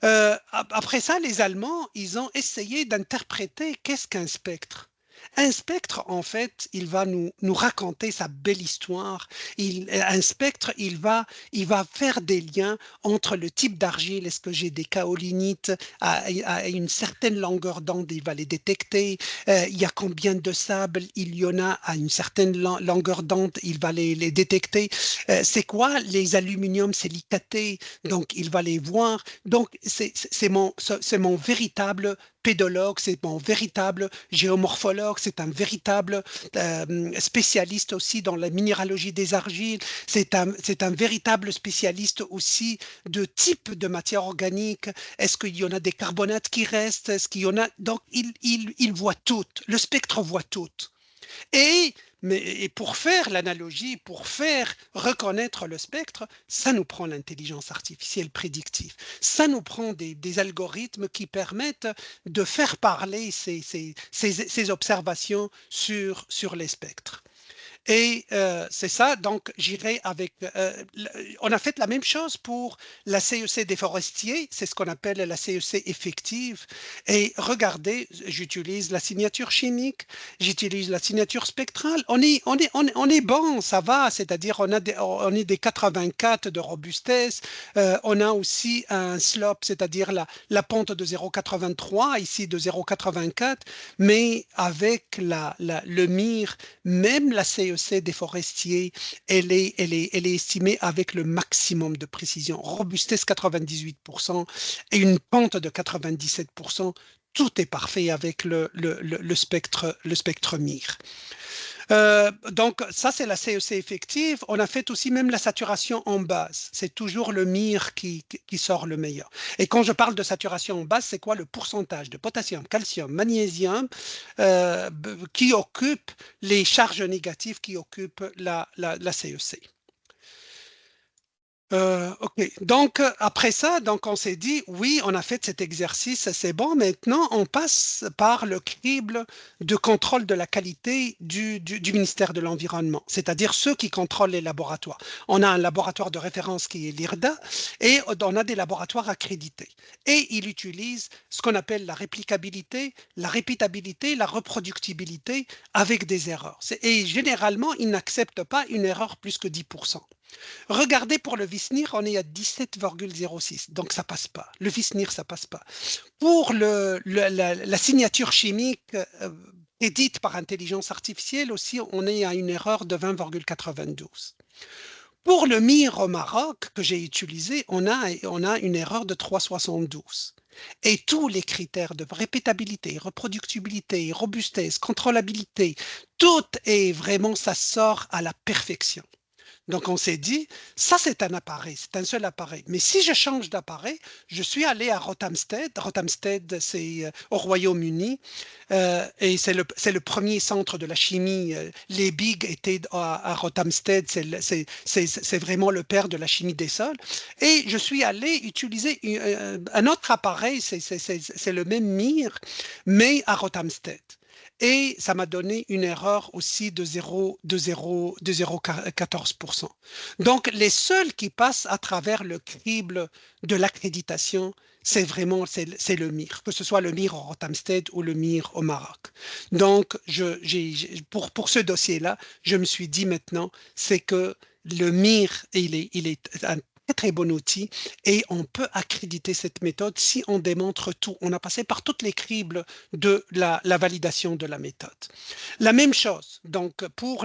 Après ça, les Allemands, ils ont essayé d'interpréter qu'est-ce qu'un spectre. Un spectre, en fait, il va nous raconter sa belle histoire. Un spectre, il va faire des liens entre le type d'argile, est-ce que j'ai des kaolinites à une certaine longueur d'onde, il va les détecter. Il y a combien de sable il y en a à une certaine longueur d'onde, il va les détecter. C'est quoi les aluminiums silicatés, donc il va les voir. Donc c'est mon véritable pédologue, c'est mon véritable géomorphologue, c'est un véritable spécialiste aussi dans la minéralogie des argiles, c'est un véritable spécialiste aussi de type de matière organique. Est-ce qu'il y en a des carbonates qui restent? Est-ce qu'il y en a... Donc, il voit tout. Le spectre voit tout. Et pour faire l'analogie, pour faire reconnaître le spectre, ça nous prend l'intelligence artificielle prédictive. Ça nous prend des algorithmes qui permettent de faire parler ces observations sur les spectres. Et c'est ça, donc j'irai avec... on a fait la même chose pour la CEC des forestiers, c'est ce qu'on appelle la CEC effective. Et regardez, j'utilise la signature chimique, j'utilise la signature spectrale. On est bon, ça va, c'est-à-dire on est des 84 de robustesse. On a aussi un slope, c'est-à-dire la pente de 0,83, ici de 0,84, mais avec le MIR, même la CEC des forestiers, elle est estimée avec le maximum de précision. Robustesse 98% et une pente de 97%. Tout est parfait avec le spectre MIR. Donc, ça, c'est la CEC effective. On a fait aussi même la saturation en base. C'est toujours le MIR qui sort le meilleur. Et quand je parle de saturation en base, c'est quoi le pourcentage de potassium, calcium, magnésium qui occupe les charges négatives qui occupent la CEC. OK. Donc, après ça, donc on s'est dit, oui, on a fait cet exercice, c'est bon. Maintenant, on passe par le crible de contrôle de la qualité du ministère de l'Environnement, c'est-à-dire ceux qui contrôlent les laboratoires. On a un laboratoire de référence qui est l'IRDA et on a des laboratoires accrédités. Et il utilise ce qu'on appelle la réplicabilité, la répétabilité, la reproductibilité avec des erreurs. Et généralement, ils n'acceptent pas une erreur plus que 10%. Regardez pour le Visnir, on est à 17,06, donc ça passe pas. Le Visnir, ça passe pas. Pour la signature chimique édite par intelligence artificielle aussi, on est à une erreur de 20,92. Pour le MIR au Maroc que j'ai utilisé, on a une erreur de 3,72. Et tous les critères de répétabilité, reproductibilité, robustesse, contrôlabilité, tout est vraiment, ça sort à la perfection. Donc, on s'est dit, ça, c'est un appareil, c'est un seul appareil. Mais si je change d'appareil, je suis allé à Rothamsted. Rothamsted, c'est au Royaume-Uni et c'est le premier centre de la chimie. Les BIG étaient à Rothamsted, c'est vraiment le père de la chimie des sols. Et je suis allé utiliser un autre appareil, c'est le même MIR, mais à Rothamsted. Et ça m'a donné une erreur aussi de 0,14%. Donc, les seuls qui passent à travers le crible de l'accréditation, c'est vraiment le MIR, que ce soit le MIR au Rothamsted ou le MIR au Maroc. Donc, pour ce dossier-là, je me suis dit maintenant, c'est que le MIR, il est un très bon outil et on peut accréditer cette méthode si on démontre tout. On a passé par toutes les cribles de la validation de la méthode. La même chose, donc pour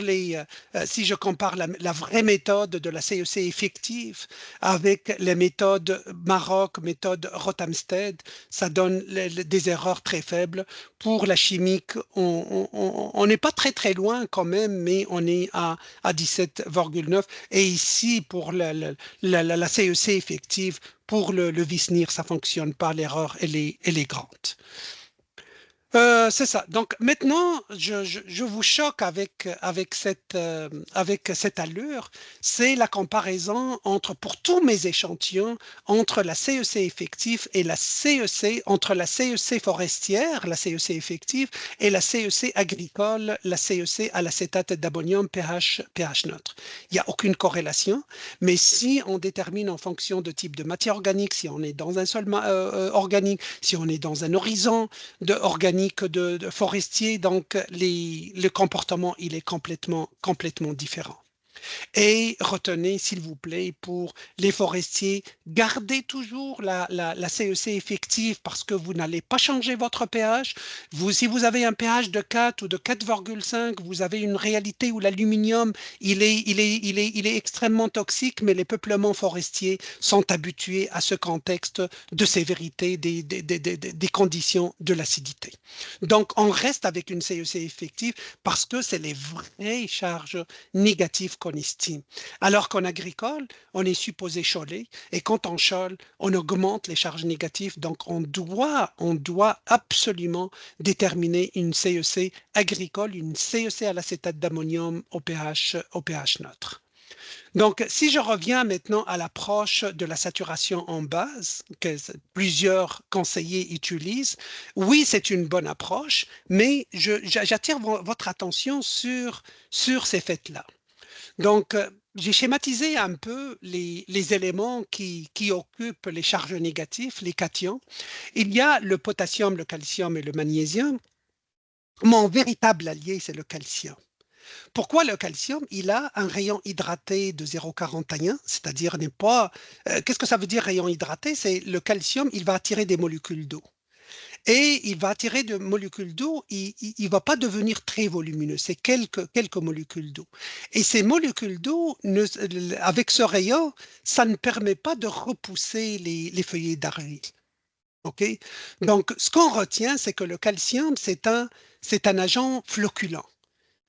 si je compare la vraie méthode de la CEC effective avec les méthodes Maroc, méthode Rothamsted, ça donne des erreurs très faibles. Pour la chimique, on n'est pas très loin quand même, mais on est à 17,9. Et ici, pour la CEC effective, pour le Wisnir, ça ne fonctionne pas, l'erreur, elle est grande. C'est ça. Donc maintenant, je vous choque avec cette allure. C'est la comparaison pour tous mes échantillons, entre la CEC effective et la CEC, entre la CEC forestière, la CEC effective, et la CEC agricole, la CEC à l'acétate d'ammonium pH neutre. Il n'y a aucune corrélation, mais si on détermine en fonction de type de matière organique, si on est dans un sol organique, si on est dans un horizon organique, de forestier, donc le comportement, il est complètement différent. Et retenez, s'il vous plaît, pour les forestiers, gardez toujours la CEC effective parce que vous n'allez pas changer votre pH. Si vous avez un pH de 4 ou de 4,5, vous avez une réalité où l'aluminium, il est extrêmement toxique, mais les peuplements forestiers sont habitués à ce contexte de sévérité des conditions de l'acidité. Donc, on reste avec une CEC effective parce que c'est les vraies charges négatives qu'on estime. Alors qu'en agricole, on est supposé choler et quand on chole, on augmente les charges négatives. Donc, on doit absolument déterminer une CEC agricole, une CEC à l'acétate d'ammonium au pH neutre. Donc, si je reviens maintenant à l'approche de la saturation en base, que plusieurs conseillers utilisent, oui, c'est une bonne approche, mais j'attire votre attention sur ces faits-là. Donc, j'ai schématisé un peu les éléments qui occupent les charges négatives, les cations. Il y a le potassium, le calcium et le magnésium. Mon véritable allié, c'est le calcium. Pourquoi le calcium? Il a un rayon hydraté de 0,41, c'est-à-dire n'est pas... qu'est-ce que ça veut dire rayon hydraté? C'est le calcium, il va attirer des molécules d'eau. Et il va attirer des molécules d'eau, il ne va pas devenir très volumineux, c'est quelques molécules d'eau. Et ces molécules d'eau, avec ce rayon, ça ne permet pas de repousser les feuillets d'argile. Okay? Donc, ce qu'on retient, c'est que le calcium, c'est un agent floculant.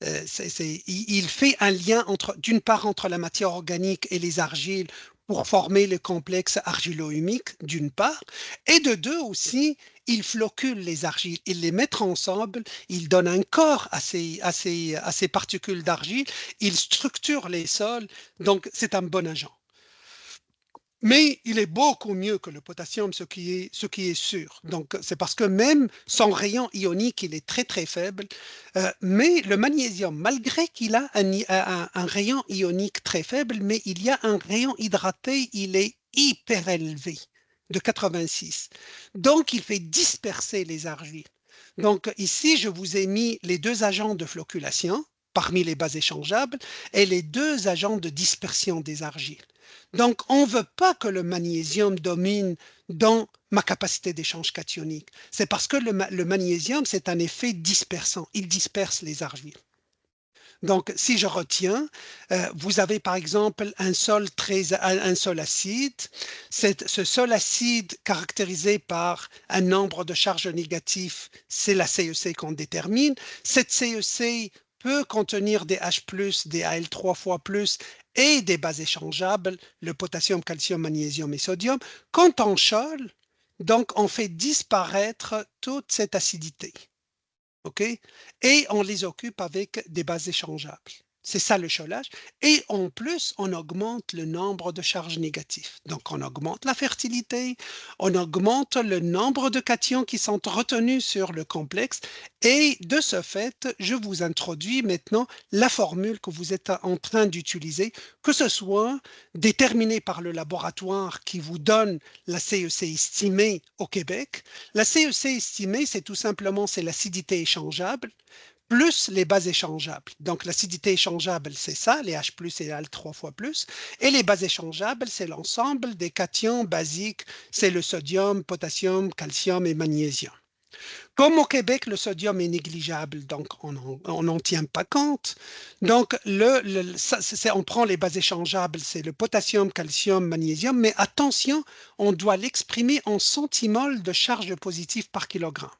Il fait un lien d'une part entre la matière organique et les argiles pour former le complexe argilo-humique, d'une part, et de deux aussi, il flocule les argiles, il les met ensemble, il donne un corps à ces particules d'argile, il structure les sols, donc c'est un bon agent. Mais il est beaucoup mieux que le potassium, ce qui est sûr. Donc, c'est parce que même son rayon ionique, il est très, très faible. Mais le magnésium, malgré qu'il a un rayon ionique très faible, mais il y a un rayon hydraté, il est hyper élevé, de 86. Donc, il fait disperser les argiles. Donc, ici, je vous ai mis les deux agents de floculation parmi les bases échangeables et les deux agents de dispersion des argiles. Donc, on ne veut pas que le magnésium domine dans ma capacité d'échange cationique. C'est parce que le magnésium, c'est un effet dispersant. Il disperse les argiles. Donc, si je retiens, vous avez par exemple un sol acide. Ce sol acide caractérisé par un nombre de charges négatives, c'est la CEC qu'on détermine. Cette CEC peut contenir des H+, des Al3 fois plus et des bases échangeables, le potassium, calcium, magnésium et sodium. Quand on chole, donc on fait disparaître toute cette acidité. Okay? Et on les occupe avec des bases échangeables. C'est ça le cholage. Et en plus, on augmente le nombre de charges négatives. Donc, on augmente la fertilité, on augmente le nombre de cations qui sont retenus sur le complexe. Et de ce fait, je vous introduis maintenant la formule que vous êtes en train d'utiliser, que ce soit déterminée par le laboratoire qui vous donne la CEC estimée au Québec. La CEC estimée, c'est tout simplement l'acidité échangeable, plus les bases échangeables. Donc, l'acidité échangeable, c'est ça, les H+, et les Al3 fois plus. Et les bases échangeables, c'est l'ensemble des cations basiques, c'est le sodium, potassium, calcium et magnésium. Comme au Québec, le sodium est négligeable, donc on n'en tient pas compte. Donc, on prend les bases échangeables, c'est le potassium, calcium, magnésium, mais attention, on doit l'exprimer en centimoles de charge positive par kilogramme.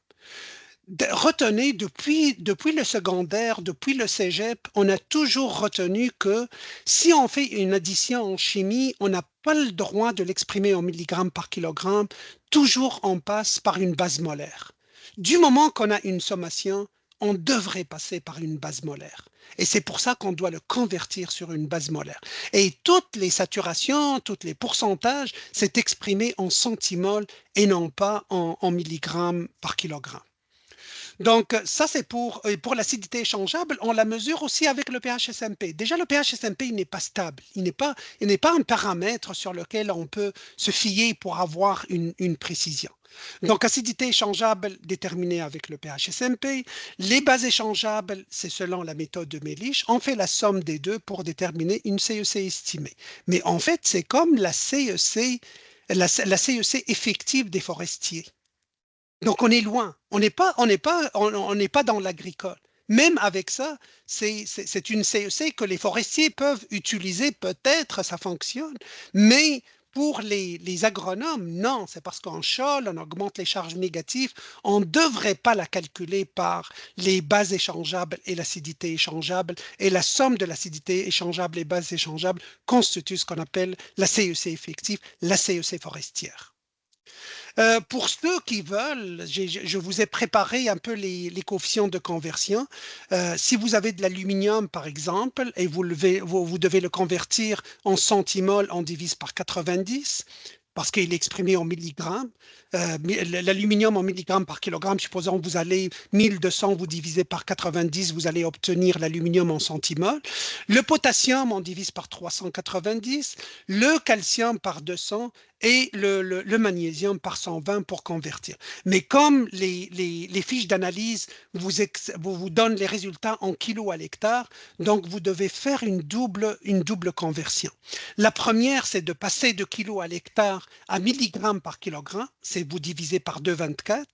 retenez, depuis le secondaire, depuis le cégep, on a toujours retenu que si on fait une addition en chimie, on n'a pas le droit de l'exprimer en milligrammes par kilogramme. Toujours, on passe par une base molaire. Du moment qu'on a une sommation, on devrait passer par une base molaire. Et c'est pour ça qu'on doit le convertir sur une base molaire. Et toutes les saturations, tous les pourcentages, c'est exprimé en centimoles et non pas en milligrammes par kilogramme. Donc, ça, c'est pour l'acidité échangeable. On la mesure aussi avec le pH SMP. Déjà, le pH SMP, il n'est pas stable. Il n'est pas un paramètre sur lequel on peut se fier pour avoir une précision. Donc, acidité échangeable déterminée avec le pH SMP. Les bases échangeables, c'est selon la méthode de Mélich. On fait la somme des deux pour déterminer une CEC estimée. Mais en fait, c'est comme la CEC effective des forestiers. Donc, on est loin. On n'est pas dans l'agricole. Même avec ça, c'est une CEC que les forestiers peuvent utiliser. Peut-être, ça fonctionne. Mais pour les agronomes, non. C'est parce qu'en Scholl, on augmente les charges négatives. On ne devrait pas la calculer par les bases échangeables et l'acidité échangeable. Et la somme de l'acidité échangeable et bases échangeables constitue ce qu'on appelle la CEC effective, la CEC forestière. Pour ceux qui veulent, je vous ai préparé un peu les coefficients de conversion. Si vous avez de l'aluminium, par exemple, et vous devez le convertir en centimoles, on divise par 90 parce qu'il est exprimé en milligrammes. L'aluminium en milligrammes par kilogramme, supposons que vous allez 1200, vous divisez par 90, vous allez obtenir l'aluminium en centimoles. Le potassium, on divise par 390, le calcium par 200 et le magnésium par 120 pour convertir. Mais comme les fiches d'analyse vous donnent les résultats en kilos à l'hectare, donc vous devez faire une double conversion. La première, c'est de passer de kilos à l'hectare à milligrammes par kilogramme, c'est vous divisez par 2,24.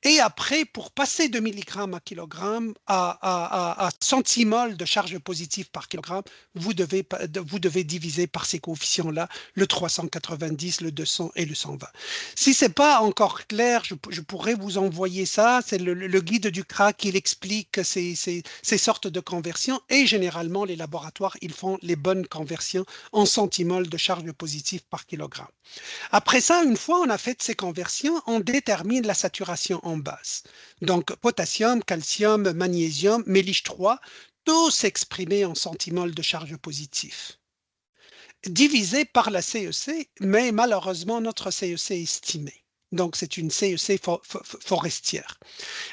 Et après, pour passer de milligrammes à kilogramme à centimoles de charge positive par kilogramme, vous devez diviser par ces coefficients-là, le 390, le 200 et le 120. Si ce n'est pas encore clair, je pourrais vous envoyer ça. C'est le guide du CRAC, il explique ces sortes de conversions. Et généralement, les laboratoires, ils font les bonnes conversions en centimoles de charge positive par kilogramme. Après ça, une fois on a fait ces conversions, on détermine la saturation en base. Donc, potassium, calcium, magnésium, Mélich 3, tous exprimés en centimoles de charge positive. Divisé par la CEC, mais malheureusement, notre CEC est estimée. Donc, c'est une CEC forestière.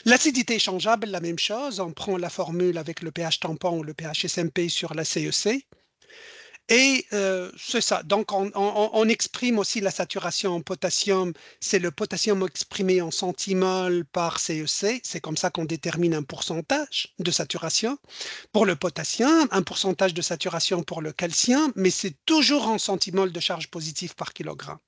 L'acidité échangeable, la même chose. On prend la formule avec le pH tampon ou le pH SMP sur la CEC. Et c'est ça. Donc, on exprime aussi la saturation en potassium. C'est le potassium exprimé en centimoles par CEC. C'est comme ça qu'on détermine un pourcentage de saturation. Pour le potassium, un pourcentage de saturation pour le calcium, mais c'est toujours en centimoles de charge positive par kilogramme.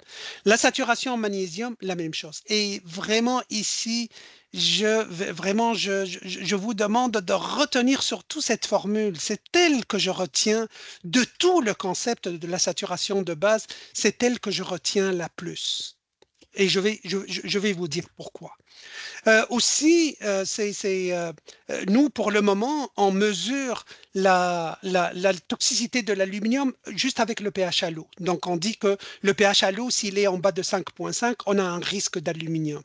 La saturation en magnésium, la même chose. Et vraiment ici, je vous demande de retenir surtout cette formule. C'est elle que je retiens de tout le concept de la saturation de base. C'est elle que je retiens la plus. Et je vais vous dire pourquoi. Aussi, nous, pour le moment, on mesure la toxicité de l'aluminium juste avec le pH à l'eau. Donc, on dit que le pH à l'eau, s'il est en bas de 5,5, on a un risque d'aluminium.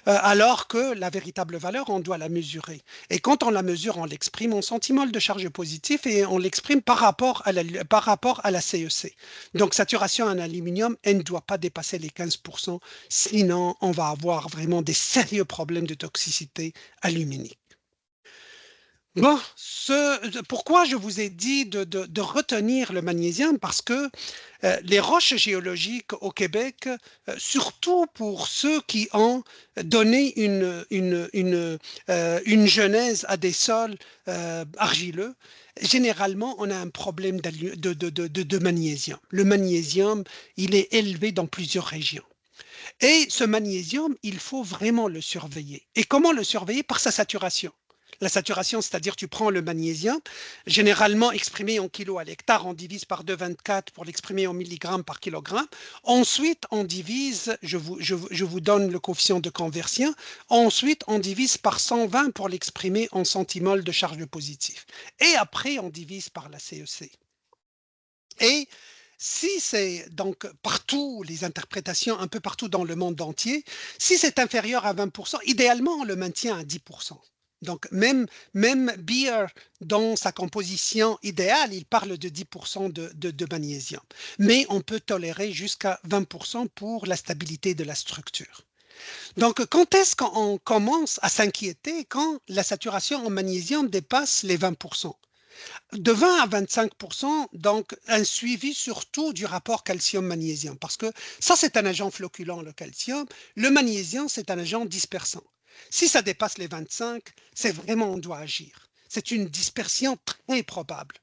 Alors que la véritable valeur, on doit la mesurer. Et quand on la mesure, on l'exprime en centimoles de charge positive et on l'exprime par rapport à la CEC. Donc, saturation en aluminium, elle ne doit pas dépasser les 15%, sinon on va avoir vraiment des sérieux problèmes de toxicité aluminique. Bon, pourquoi je vous ai dit de retenir le magnésium? Parce que les roches géologiques au Québec, surtout pour ceux qui ont donné une genèse à des sols argileux, généralement, on a un problème de magnésium. Le magnésium, il est élevé dans plusieurs régions. Et ce magnésium, il faut vraiment le surveiller. Et comment le surveiller? Par sa saturation. La saturation, c'est-à-dire tu prends le magnésium, généralement exprimé en kilos à l'hectare, on divise par 2,24 pour l'exprimer en milligrammes par kilogramme. Ensuite, on divise, je vous donne le coefficient de conversion. Ensuite, on divise par 120 pour l'exprimer en centimoles de charge positive. Et après, on divise par la CEC. Et si c'est donc partout, les interprétations un peu partout dans le monde entier, si c'est inférieur à 20%, idéalement, on le maintient à 10%. Donc, même Beer, dans sa composition idéale, il parle de 10% de magnésium. Mais on peut tolérer jusqu'à 20% pour la stabilité de la structure. Donc, quand est-ce qu'on commence à s'inquiéter quand la saturation en magnésium dépasse les 20%? De 20 à 25%, donc un suivi surtout du rapport calcium-magnésium, parce que ça, c'est un agent flocculant, le calcium. Le magnésium, c'est un agent dispersant. Si ça dépasse les 25, c'est vraiment, on doit agir. C'est une dispersion très probable.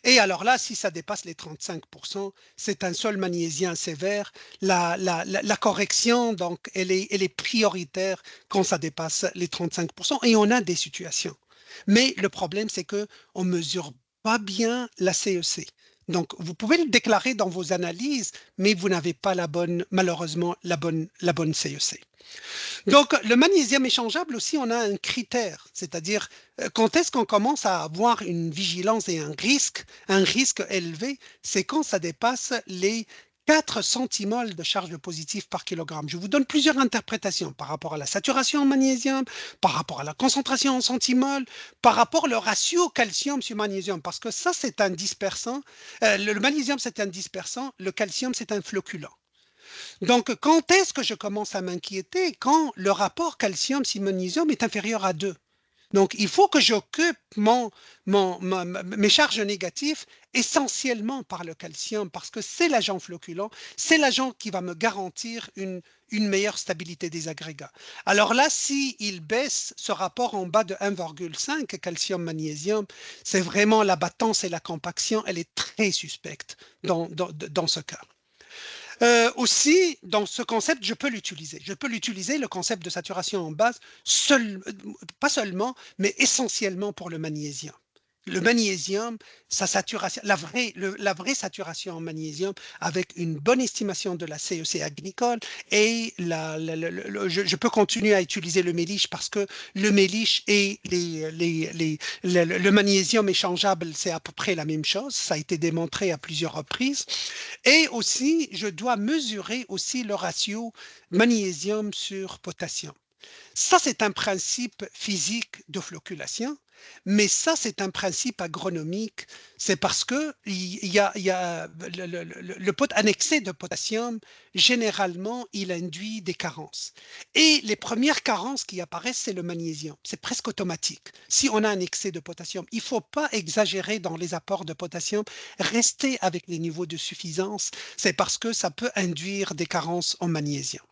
Et alors là, si ça dépasse les 35%, c'est un sol magnésien sévère. La correction, donc, elle est prioritaire quand ça dépasse les 35%. Et on a des situations. Mais le problème, c'est qu'on ne mesure pas bien la CEC. Donc, vous pouvez le déclarer dans vos analyses, mais vous n'avez pas malheureusement, la bonne CEC. Donc, le magnésium échangeable aussi, on a un critère, c'est-à-dire quand est-ce qu'on commence à avoir une vigilance et un risque élevé, c'est quand ça dépasse les 4 centimoles de charge positive par kilogramme. Je vous donne plusieurs interprétations par rapport à la saturation en magnésium, par rapport à la concentration en centimoles, par rapport au ratio calcium sur magnésium, parce que ça, c'est un dispersant. Le magnésium, c'est un dispersant, le calcium, c'est un flocculant. Donc, quand est-ce que je commence à m'inquiéter? Quand le rapport calcium-magnésium est inférieur à 2. Donc, il faut que j'occupe mes charges négatives essentiellement par le calcium parce que c'est l'agent flocculant, c'est l'agent qui va me garantir une meilleure stabilité des agrégats. Alors là, s'il baisse ce rapport en bas de 1,5 calcium-magnésium, c'est vraiment la battance et la compaction, elle est très suspecte dans ce cas. Aussi, dans ce concept, je peux l'utiliser. Je peux l'utiliser, le concept de saturation en base, pas seulement, mais essentiellement pour le magnésium. Le magnésium, sa saturation, la vraie saturation en magnésium avec une bonne estimation de la CEC agricole et je peux continuer à utiliser le méliche parce que le méliche et le magnésium échangeable, c'est à peu près la même chose. Ça a été démontré à plusieurs reprises. Et aussi, je dois mesurer aussi le ratio magnésium sur potassium. Ça, c'est un principe physique de flocculation, mais ça, c'est un principe agronomique. C'est parce que un excès de potassium, généralement, il induit des carences. Et les premières carences qui apparaissent, c'est le magnésium. C'est presque automatique. Si on a un excès de potassium, il ne faut pas exagérer dans les apports de potassium. Rester avec les niveaux de suffisance, c'est parce que ça peut induire des carences en magnésium.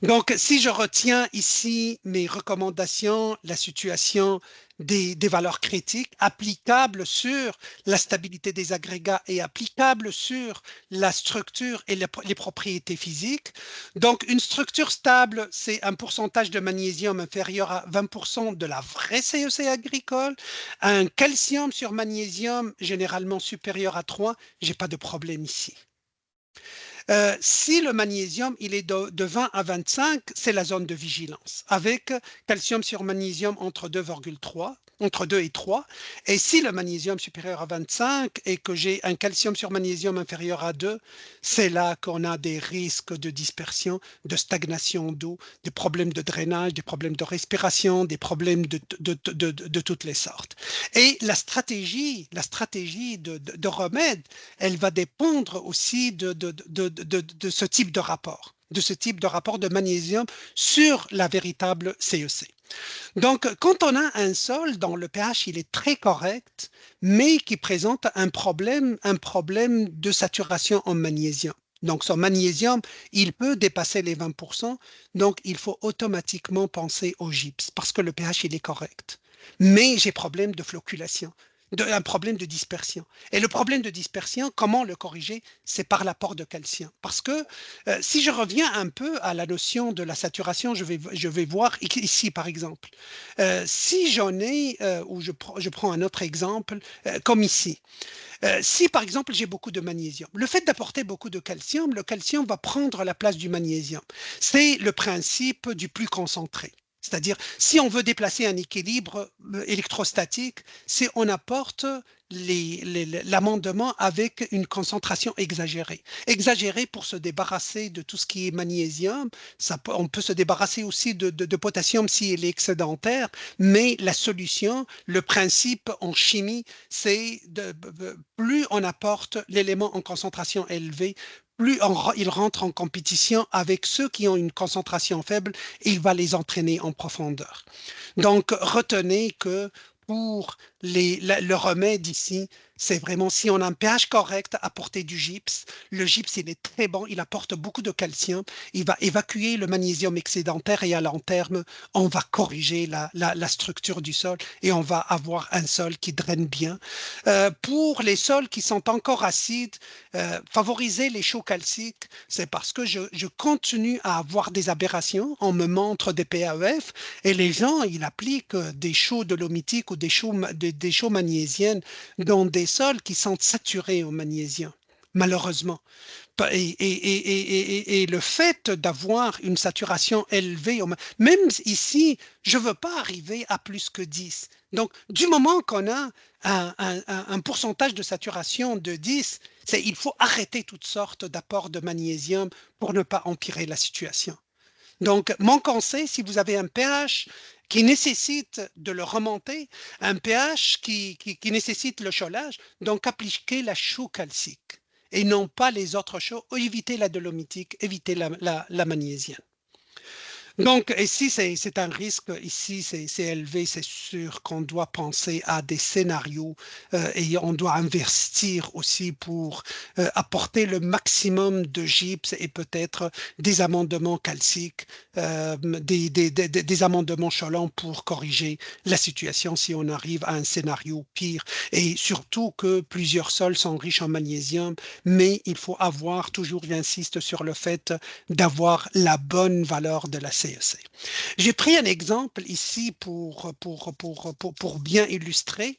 Donc, si je retiens ici mes recommandations, la situation des valeurs critiques applicables sur la stabilité des agrégats et applicables sur la structure et les propriétés physiques. Donc, une structure stable, c'est un pourcentage de magnésium inférieur à 20% de la vraie CEC agricole. Un calcium sur magnésium, généralement supérieur à 3, je n'ai pas de problème ici. Si le magnésium il est de 20 à 25, c'est la zone de vigilance, avec calcium sur magnésium entre 2,3, entre 2 et 3. Et si le magnésium supérieur à 25 et que j'ai un calcium sur magnésium inférieur à 2, c'est là qu'on a des risques de dispersion, de stagnation d'eau, des problèmes de drainage, des problèmes de respiration, des problèmes de toutes les sortes. Et la stratégie de remède, elle va dépendre aussi de ce type de rapport, de magnésium sur la véritable CEC. Donc, quand on a un sol dont le pH il est très correct, mais qui présente un problème de saturation en magnésium. Donc, son magnésium, il peut dépasser les 20%, donc il faut automatiquement penser au gypse parce que le pH il est correct. Mais j'ai problème de flocculation. un problème de dispersion. Et le problème de dispersion, comment le corriger? C'est par l'apport de calcium. Parce que si je reviens un peu à la notion de la saturation, je vais voir ici par exemple. Si j'en ai, ou je prends un autre exemple, comme ici. Si par exemple j'ai beaucoup de magnésium, le fait d'apporter beaucoup de calcium, le calcium va prendre la place du magnésium. C'est le principe du plus concentré. C'est-à-dire, si on veut déplacer un équilibre électrostatique, c'est on apporte l'amendement avec une concentration exagérée. Exagérée pour se débarrasser de tout ce qui est magnésium. On peut se débarrasser aussi de potassium s'il est excédentaire, mais la solution, le principe en chimie, c'est plus on apporte l'élément en concentration élevée, plus il rentre en compétition avec ceux qui ont une concentration faible et il va les entraîner en profondeur. Donc, retenez que pour le remède ici, c'est vraiment si on a un pH correct, apporter du gypse. Le gypse, il est très bon, il apporte beaucoup de calcium, il va évacuer le magnésium excédentaire et à long terme, on va corriger la structure du sol et on va avoir un sol qui draine bien. Pour les sols qui sont encore acides, favoriser les chaux calciques, c'est parce que je continue à avoir des aberrations, on me montre des PAEF et les gens, ils appliquent des chaux dolomitiques ou des chaux magnésiennes dans des sols qui sont saturés en magnésium, malheureusement. Et le fait d'avoir une saturation élevée, même ici, je ne veux pas arriver à plus que 10. Donc, du moment qu'on a un pourcentage de saturation de 10, il faut arrêter toutes sortes d'apports de magnésium pour ne pas empirer la situation. Donc, mon conseil, si vous avez un pH qui nécessite de le remonter, un pH qui nécessite le cholage, donc appliquez la chaux calcique et non pas les autres chaux, évitez la dolomitique, évitez la magnésienne. Donc, ici, c'est un risque, ici, c'est élevé, c'est sûr qu'on doit penser à des scénarios et on doit investir aussi pour apporter le maximum de gypse et peut-être des amendements calciques, des amendements cholants pour corriger la situation si on arrive à un scénario pire. Et surtout que plusieurs sols sont riches en magnésium, mais il faut avoir, toujours j'insiste sur le fait d'avoir la bonne valeur de la CEC. J'ai pris un exemple ici pour bien illustrer.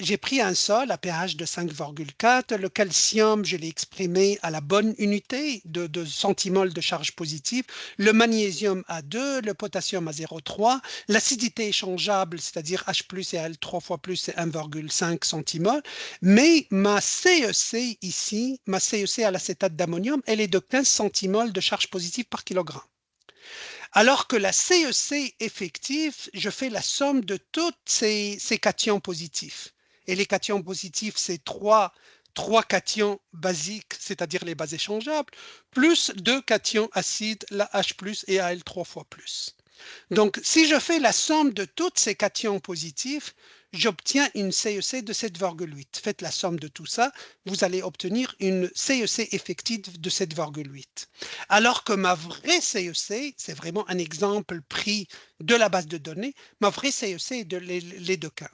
J'ai pris un sol à pH de 5,4. Le calcium, je l'ai exprimé à la bonne unité de centimole de charge positive. Le magnésium à 2, le potassium à 0,3. L'acidité échangeable, c'est-à-dire H+, et Al 3 fois plus, c'est 1,5 centimole. Mais ma CEC ici, ma CEC à l'acétate d'ammonium, elle est de 15 centimoles de charge positive par kilogramme. Alors que la CEC effective, je fais la somme de tous ces cations positifs. Et les cations positifs, c'est trois cations basiques, c'est-à-dire les bases échangeables, plus 2 cations acides, la H+, et Al 3 fois plus. Donc, si je fais la somme de toutes ces cations positifs, j'obtiens une CEC de 7,8. Faites la somme de tout ça, vous allez obtenir une CEC effective de 7,8. Alors que ma vraie CEC, c'est vraiment un exemple pris de la base de données, ma vraie CEC est de les de 15.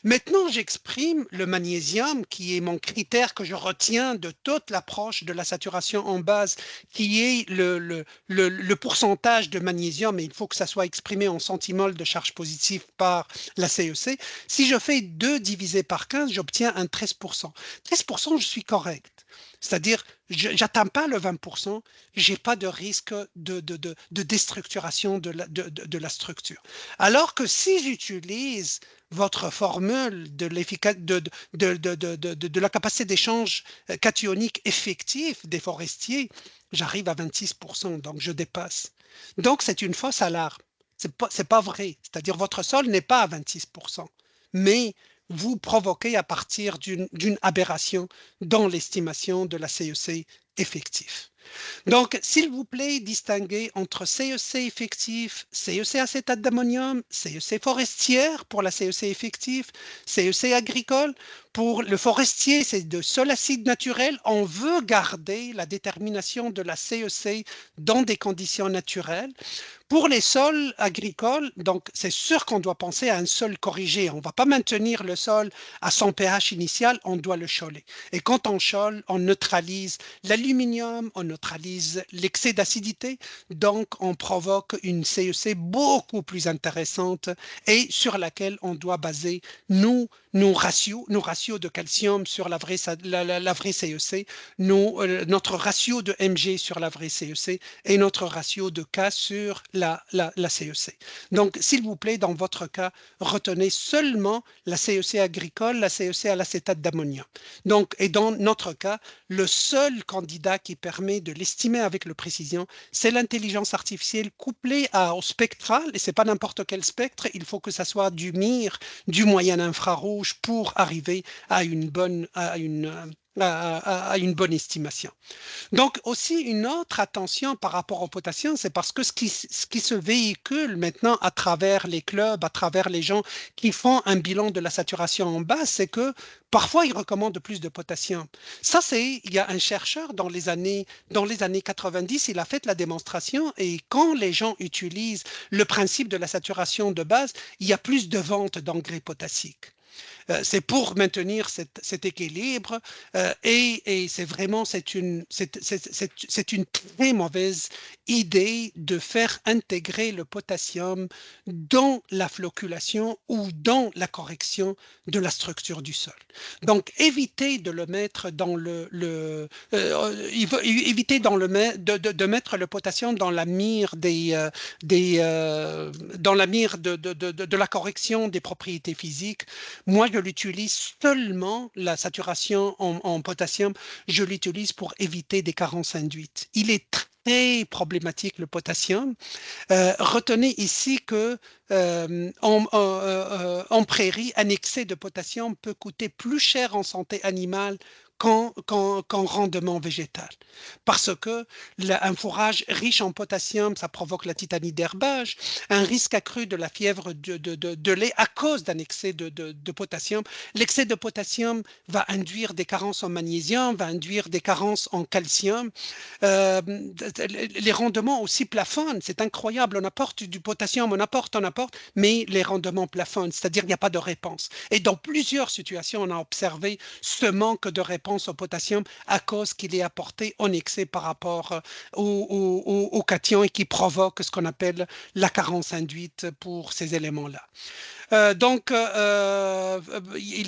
Maintenant, j'exprime le magnésium, qui est mon critère que je retiens de toute l'approche de la saturation en base, qui est le pourcentage de magnésium, et il faut que ça soit exprimé en centimoles de charge positive par la CEC. Si je fais 2 divisé par 15, j'obtiens un 13%. 13%, je suis correct. C'est-à-dire, je n'atteins pas le 20%, je n'ai pas de risque de déstructuration de la structure. Alors que si j'utilise votre formule de la capacité d'échange cationique effective des forestiers, j'arrive à 26%, donc je dépasse. Donc, c'est une fausse alarme. C'est pas vrai. C'est-à-dire, votre sol n'est pas à 26%, mais vous provoquez à partir d'une aberration dans l'estimation de la CEC effective. Donc, s'il vous plaît, distinguez entre CEC effectif, CEC acétate d'ammonium, CEC forestière pour la CEC effectif, CEC agricole. Pour le forestier, c'est de sol acide naturel. On veut garder la détermination de la CEC dans des conditions naturelles. Pour les sols agricoles, donc c'est sûr qu'on doit penser à un sol corrigé. On ne va pas maintenir le sol à son pH initial, on doit le choler. Et quand on chole, on neutralise l'aluminium, on neutralise l'excès d'acidité, donc on provoque une CEC beaucoup plus intéressante et sur laquelle on doit baser nos ratios de calcium sur la vraie CEC, notre ratio de Mg sur la vraie CEC et notre ratio de K sur la CEC. Donc, s'il vous plaît, dans votre cas, retenez seulement la CEC agricole, la CEC à l'acétate d'ammonium. Donc, et dans notre cas, le seul candidat qui permet de l'estimer avec le précision, c'est l'intelligence artificielle couplée au spectral, et c'est pas n'importe quel spectre, il faut que ça soit du MIR, du moyen infrarouge pour arriver à une bonne estimation. Donc aussi une autre attention par rapport au potassium, c'est parce que ce qui se véhicule maintenant à travers les clubs, à travers les gens qui font un bilan de la saturation en base, c'est que parfois ils recommandent plus de potassium. Ça, il y a un chercheur dans les années 90, il a fait la démonstration et quand les gens utilisent le principe de la saturation de base, il y a plus de ventes d'engrais potassiques. C'est pour maintenir cet équilibre et c'est une très mauvaise idée de faire intégrer le potassium dans la floculation ou dans la correction de la structure du sol. Donc, évitez de le mettre dans de mettre le potassium dans la mire dans la mire de la correction des propriétés physiques. Moi, je l'utilise seulement, la saturation en potassium, je l'utilise pour éviter des carences induites. Il est très problématique le potassium. Retenez ici que en prairie, un excès de potassium peut coûter plus cher en santé animale qu'en rendement végétal. Parce que un fourrage riche en potassium, ça provoque la titanie d'herbage, un risque accru de la fièvre de lait à cause d'un excès de potassium. L'excès de potassium va induire des carences en magnésium, va induire des carences en calcium. Les rendements aussi plafonnent, c'est incroyable, on apporte du potassium, on apporte, mais les rendements plafonnent, c'est-à-dire qu'il n'y a pas de réponse. Et dans plusieurs situations, on a observé ce manque de réponse au potassium à cause qu'il est apporté en excès par rapport au cation et qui provoque ce qu'on appelle la carence induite pour ces éléments-là. Il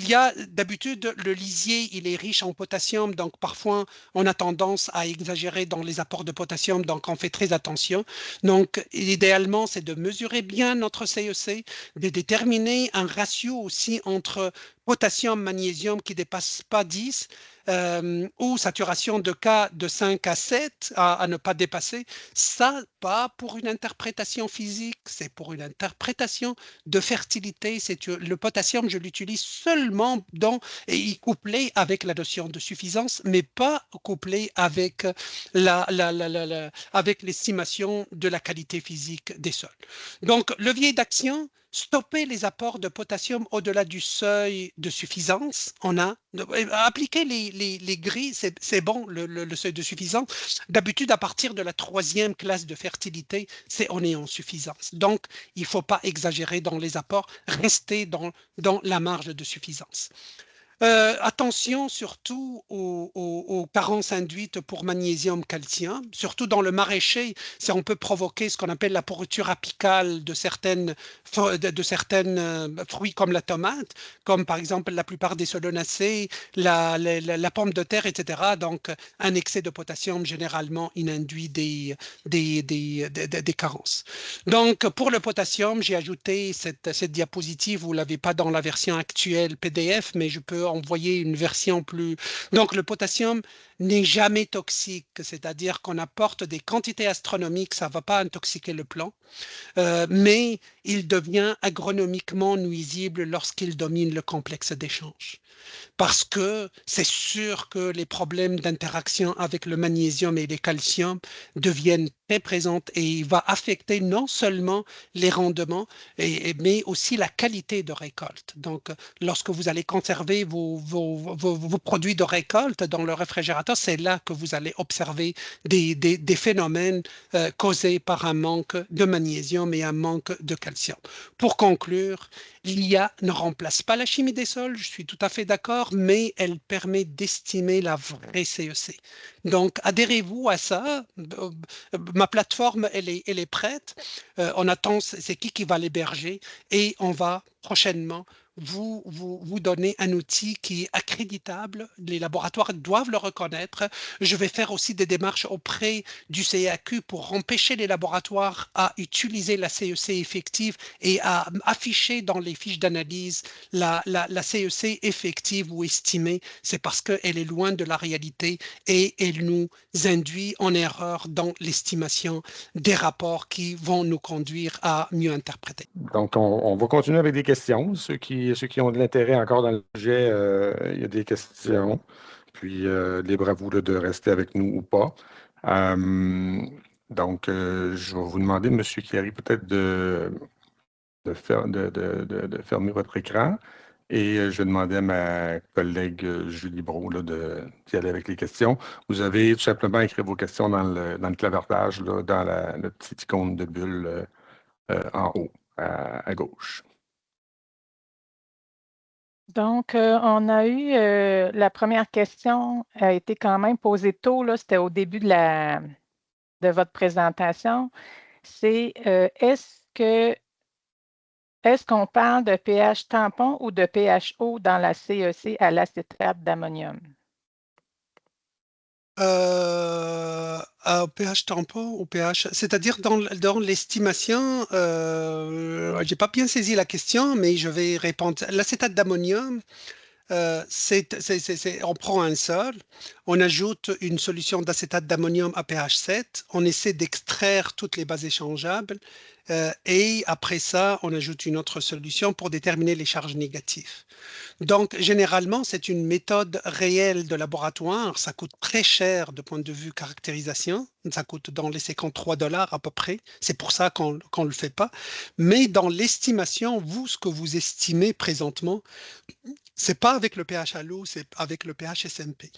y a d'habitude, le lisier, il est riche en potassium, donc parfois on a tendance à exagérer dans les apports de potassium, donc on fait très attention. Donc idéalement, c'est de mesurer bien notre CEC, de déterminer un ratio aussi entre potassium, magnésium qui ne dépasse pas 10, ou saturation de K de 5 à 7 à ne pas dépasser. Ça, pas pour une interprétation physique, c'est pour une interprétation de fertilité. Le potassium, je l'utilise seulement et couplé avec la notion de suffisance, mais pas couplé avec avec l'estimation de la qualité physique des sols. Donc, levier d'action, stopper les apports de potassium au-delà du seuil de suffisance. Appliquer les grilles, c'est bon, le seuil de suffisance. D'habitude, à partir de la 3e classe de fertilité, on est en suffisance. Donc, il ne faut pas exagérer dans les apports, rester dans la marge de suffisance. Attention surtout aux carences induites pour magnésium, calcium, surtout dans le maraîcher, on peut provoquer ce qu'on appelle la pourriture apicale de certaines fruits comme la tomate, comme par exemple la plupart des solanacées, la pomme de terre, etc. Donc, un excès de potassium, généralement, il induit des carences. Donc, pour le potassium, j'ai ajouté cette diapositive, vous ne l'avez pas dans la version actuelle PDF, mais je peux peut envoyer une version plus... Donc, le potassium n'est jamais toxique, c'est-à-dire qu'on apporte des quantités astronomiques, ça ne va pas intoxiquer le plant, mais il devient agronomiquement nuisible lorsqu'il domine le complexe d'échange. Parce que c'est sûr que les problèmes d'interaction avec le magnésium et les calciums deviennent très présents et il va affecter non seulement les rendements, mais aussi la qualité de récolte. Donc, lorsque vous allez conserver vos produits de récolte dans le réfrigérateur, c'est là que vous allez observer des phénomènes causés par un manque de magnésium et un manque de calcium. Pour conclure, l'IA ne remplace pas la chimie des sols, je suis tout à fait d'accord, mais elle permet d'estimer la vraie CEC. Donc, adhérez-vous à ça. Ma plateforme, elle est prête. On attend, c'est qui va l'héberger et on va prochainement vous donner un outil qui est accréditable. Les laboratoires doivent le reconnaître. Je vais faire aussi des démarches auprès du CAQ pour empêcher les laboratoires à utiliser la CEC effective et à afficher dans les fiches d'analyse la CEC effective ou estimée. C'est parce qu'elle est loin de la réalité et elle nous induit en erreur dans l'estimation des rapports qui vont nous conduire à mieux interpréter. Donc, on va continuer avec des questions. Ceux qui ont de l'intérêt encore dans le sujet, il y a des questions. Puis, libre à vous là, de rester avec nous ou pas. Donc, je vais vous demander, M. Chiari, peut-être de fermer votre écran. Et je vais demander à ma collègue Julie Brault là, d'y aller avec les questions. Vous avez tout simplement écrit vos questions dans le clavardage, là, dans le petit icône de bulle en haut, à gauche. Donc, on a eu la première question a été quand même posée tôt, là, c'était au début de votre présentation. C'est est-ce qu'on parle de pH tampon ou de pH eau dans la CEC à l'acétate d'ammonium? Au pH tampon, au pH, c'est-à-dire dans l'estimation, j'ai pas bien saisi la question, mais je vais répondre. L'acétate d'ammonium, on prend un sol, on ajoute une solution d'acétate d'ammonium à pH 7, on essaie d'extraire toutes les bases échangeables et après ça, on ajoute une autre solution pour déterminer les charges négatives. Donc, généralement, c'est une méthode réelle de laboratoire. Ça coûte très cher de point de vue caractérisation. Ça coûte dans les 53 $ à peu près. C'est pour ça qu'on ne le fait pas. Mais dans l'estimation, vous, ce que vous estimez présentement, c'est pas avec le pH halo, c'est avec le pH SMP.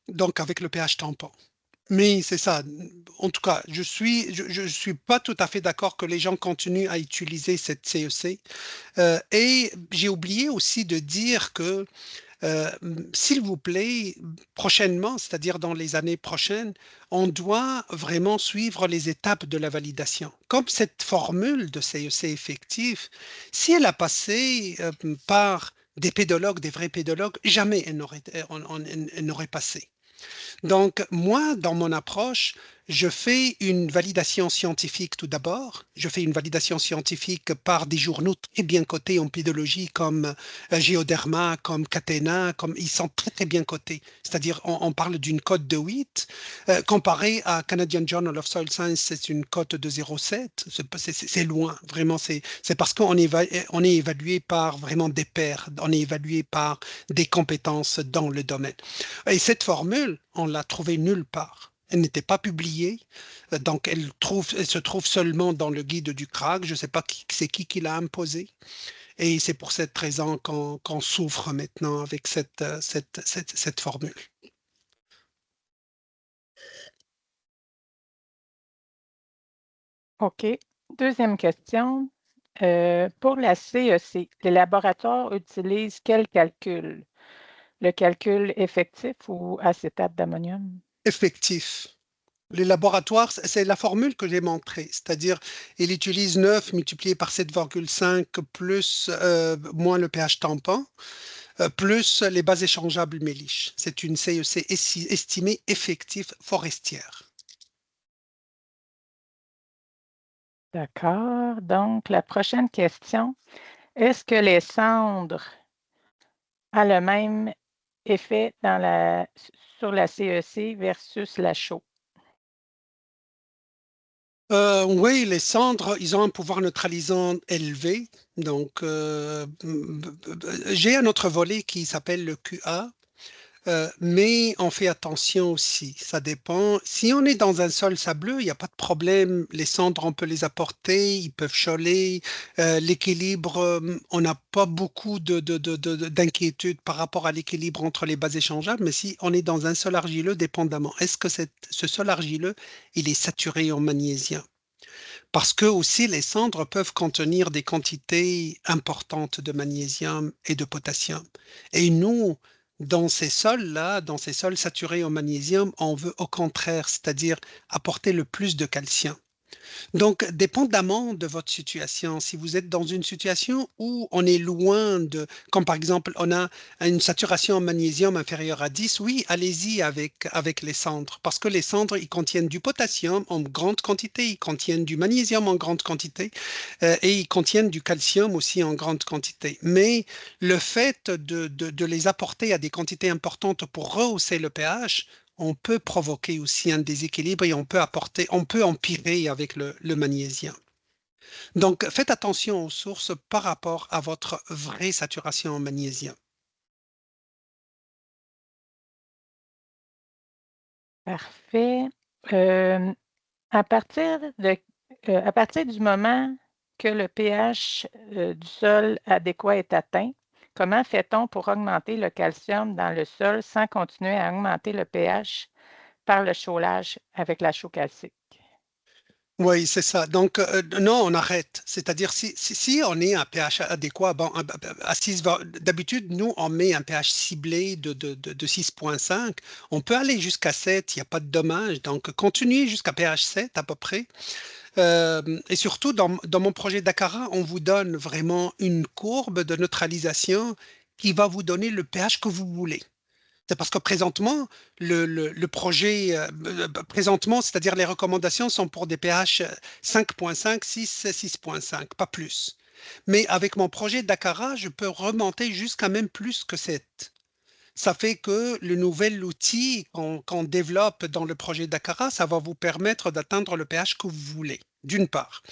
Donc, avec le pH tampon. Mais c'est ça. En tout cas, je suis pas tout à fait d'accord que les gens continuent à utiliser cette CEC. Et j'ai oublié aussi de dire que, s'il vous plaît, prochainement, c'est-à-dire dans les années prochaines, on doit vraiment suivre les étapes de la validation. Comme cette formule de CEC effective, si elle a passé par des pédologues, des vrais pédologues, jamais elle n'aurait passé. Donc, moi, dans mon approche, je fais une validation scientifique tout d'abord. Je fais une validation scientifique par des journaux très bien cotés en pédologie comme Geoderma, comme Catena, comme ils sont très très bien cotés. C'est-à-dire, on parle d'une cote de 8. Comparé à Canadian Journal of Soil Science, c'est une cote de 0,7. C'est loin, vraiment. C'est parce qu'on on est évalué par vraiment des pairs. On est évalué par des compétences dans le domaine. Et cette formule, on l'a trouvée nulle part. Elle n'était pas publiée, donc elle se trouve seulement dans le guide du CRAG. Je ne sais pas c'est qui l'a imposée. Et c'est pour cette raison qu'on souffre maintenant avec cette formule. OK. Deuxième question. Pour la CEC, les laboratoires utilisent quel calcul? Le calcul effectif ou acétate d'ammonium? Effectif. Les laboratoires, c'est la formule que j'ai montrée, c'est-à-dire il utilise 9 multiplié par 7,5 plus moins le pH tampon, plus les bases échangeables méliche. C'est une CEC estimée effective forestière. D'accord. Donc, la prochaine question. Est-ce que les cendres a le même effet sur la CEC versus la chaux? Oui, les cendres, ils ont un pouvoir neutralisant élevé. Donc, j'ai un autre volet qui s'appelle le QA. Mais on fait attention aussi, ça dépend. Si on est dans un sol sableux, il n'y a pas de problème. Les cendres, on peut les apporter, ils peuvent choler. L'équilibre, on n'a pas beaucoup d'inquiétude par rapport à l'équilibre entre les bases échangeables. Mais si on est dans un sol argileux, dépendamment, est-ce que ce sol argileux, il est saturé en magnésium? Parce que aussi les cendres peuvent contenir des quantités importantes de magnésium et de potassium. Et nous, dans ces sols-là, dans ces sols saturés en magnésium, on veut au contraire, c'est-à-dire apporter le plus de calcium. Donc, dépendamment de votre situation, si vous êtes dans une situation où on est loin de, comme par exemple, on a une saturation en magnésium inférieure à 10, oui, allez-y avec les cendres, parce que les cendres, ils contiennent du potassium en grande quantité, ils contiennent du magnésium en grande quantité, et ils contiennent du calcium aussi en grande quantité. Mais le fait de les apporter à des quantités importantes pour rehausser le pH, on peut provoquer aussi un déséquilibre et on peut empirer avec le magnésium. Donc, faites attention aux sources par rapport à votre vraie saturation en magnésium. Parfait. À partir du moment que le pH du sol adéquat est atteint, comment fait-on pour augmenter le calcium dans le sol sans continuer à augmenter le pH par le chaulage avec la chaux calcique? Oui, c'est ça. Donc, non, on arrête. C'est-à-dire, si on est un pH adéquat, bon, à 6, d'habitude, nous, on met un pH ciblé de 6,5. On peut aller jusqu'à 7, il n'y a pas de dommage. Donc, continuez jusqu'à pH 7 à peu près. Et surtout, dans mon projet Dakara, on vous donne vraiment une courbe de neutralisation qui va vous donner le pH que vous voulez. C'est parce que présentement, le projet, présentement, c'est-à-dire les recommandations sont pour des pH 5,5, 6, 6,5, pas plus. Mais avec mon projet Dakara, je peux remonter jusqu'à même plus que 7. Ça fait que le nouvel outil qu'on développe dans le projet Dakara, ça va vous permettre d'atteindre le pH que vous voulez, d'une part.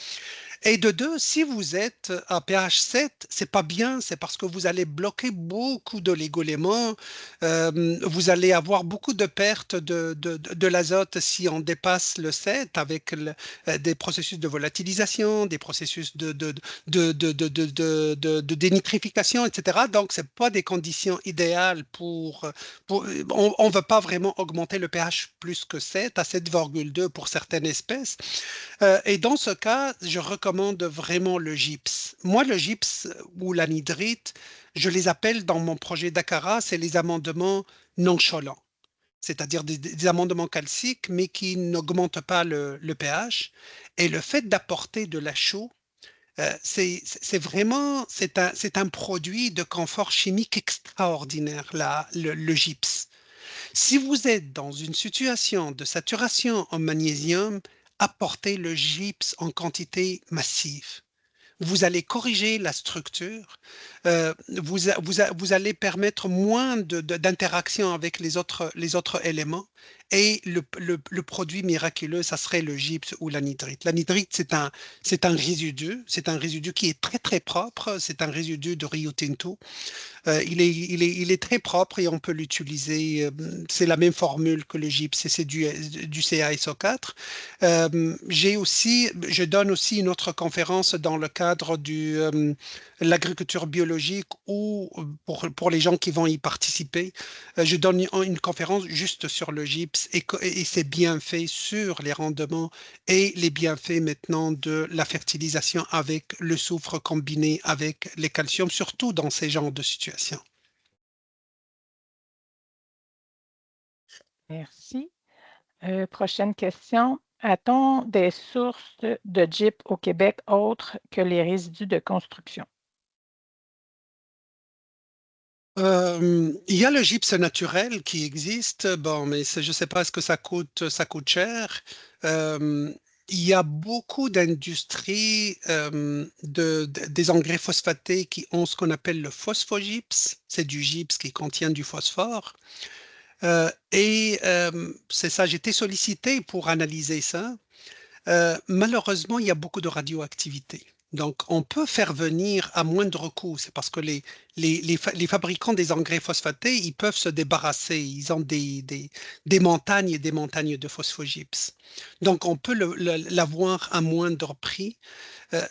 Et de deux, si vous êtes à pH 7, c'est pas bien, c'est parce que vous allez bloquer beaucoup de l'égolément, vous allez avoir beaucoup de pertes de l'azote si on dépasse le 7 avec des processus de volatilisation, des processus de dénitrification, etc. Donc, c'est pas des conditions idéales on ne veut pas vraiment augmenter le pH plus que 7 à 7,2 pour certaines espèces. Et dans ce cas, je recommande vraiment le gypse. Moi, le gypse ou l'anhydrite, je les appelle dans mon projet Dakara, c'est les amendements nonchalants, c'est-à-dire des amendements calciques, mais qui n'augmentent pas le pH. Et le fait d'apporter de la chaux, c'est vraiment, c'est un produit de confort chimique extraordinaire, le gypse. Si vous êtes dans une situation de saturation en magnésium, apportez le gypse en quantité massive. Vous allez corriger la structure, vous allez permettre moins d'interaction avec les autres éléments et le produit miraculeux, ça serait le gypse ou l'anhydrite. L'anhydrite, c'est un résidu qui est très très propre, c'est un résidu de Rio Tinto. Il est très propre et on peut l'utiliser. C'est la même formule que le gypse, c'est du CaSO4. Je donne aussi une autre conférence dans le cadre de l'agriculture biologique ou pour les gens qui vont y participer. Je donne une conférence juste sur le gypse et ses bienfaits sur les rendements et les bienfaits maintenant de la fertilisation avec le soufre combiné avec les calciums, surtout dans ces genres de situations. Merci. Prochaine question. A-t-on des sources de gypse au Québec autres que les résidus de construction? Il y a le gypse naturel qui existe, bon, mais je ne sais pas, est-ce que ça coûte cher? il y a beaucoup d'industries des engrais phosphatés qui ont ce qu'on appelle le phosphogypse. C'est du gypse qui contient du phosphore. C'est ça, j'étais sollicité pour analyser ça. Malheureusement, il y a beaucoup de radioactivité. Donc, on peut faire venir à moindre coût. C'est parce que les fabricants des engrais phosphatés, ils peuvent se débarrasser. Ils ont des montagnes et des montagnes de phosphogypse. Donc, on peut l'avoir à moindre prix.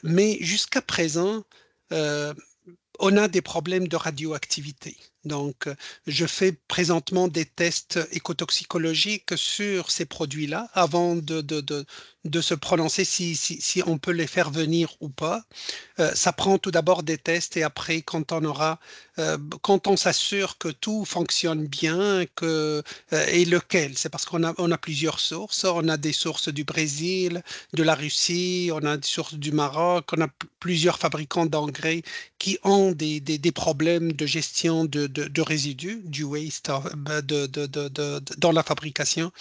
Mais jusqu'à présent, on a des problèmes de radioactivité. Donc, je fais présentement des tests écotoxicologiques sur ces produits-là avant de se prononcer si on peut les faire venir ou pas. Ça prend tout d'abord des tests et après, quand on s'assure que tout fonctionne bien, et lequel, c'est parce qu'on a plusieurs sources. On a des sources du Brésil, de la Russie, on a des sources du Maroc, on a plusieurs fabricants d'engrais qui ont des problèmes de gestion de résidus, du waste dans la fabrication.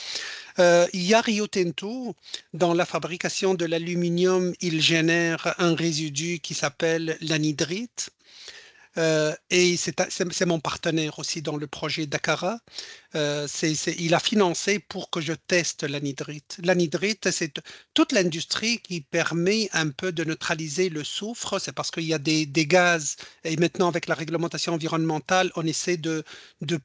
Il y a Rio Tinto, dans la fabrication de l'aluminium, il génère un résidu qui s'appelle l'anhydrite. Et c'est mon partenaire aussi dans le projet Dakara. Il a financé pour que je teste l'anhydrite. L'anhydrite, c'est toute l'industrie qui permet un peu de neutraliser le soufre. C'est parce qu'il y a des gaz. Et maintenant, avec la réglementation environnementale, on essaie de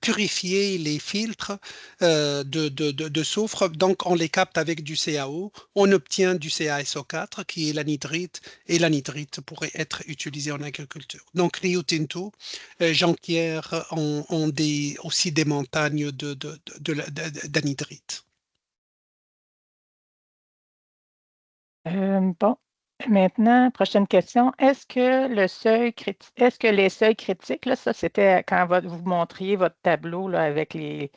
purifier les filtres de soufre. Donc, on les capte avec du CaO. On obtient du CaSO4, qui est l'anhydrite. Et l'anhydrite pourrait être utilisé en agriculture. Donc, Rio Tinto, Jean-Pierre ont aussi des montagnes d'anhydrite. Bon, maintenant, prochaine question. Est-ce que les seuils critiques, là, ça c'était quand vous montriez votre tableau là, avec les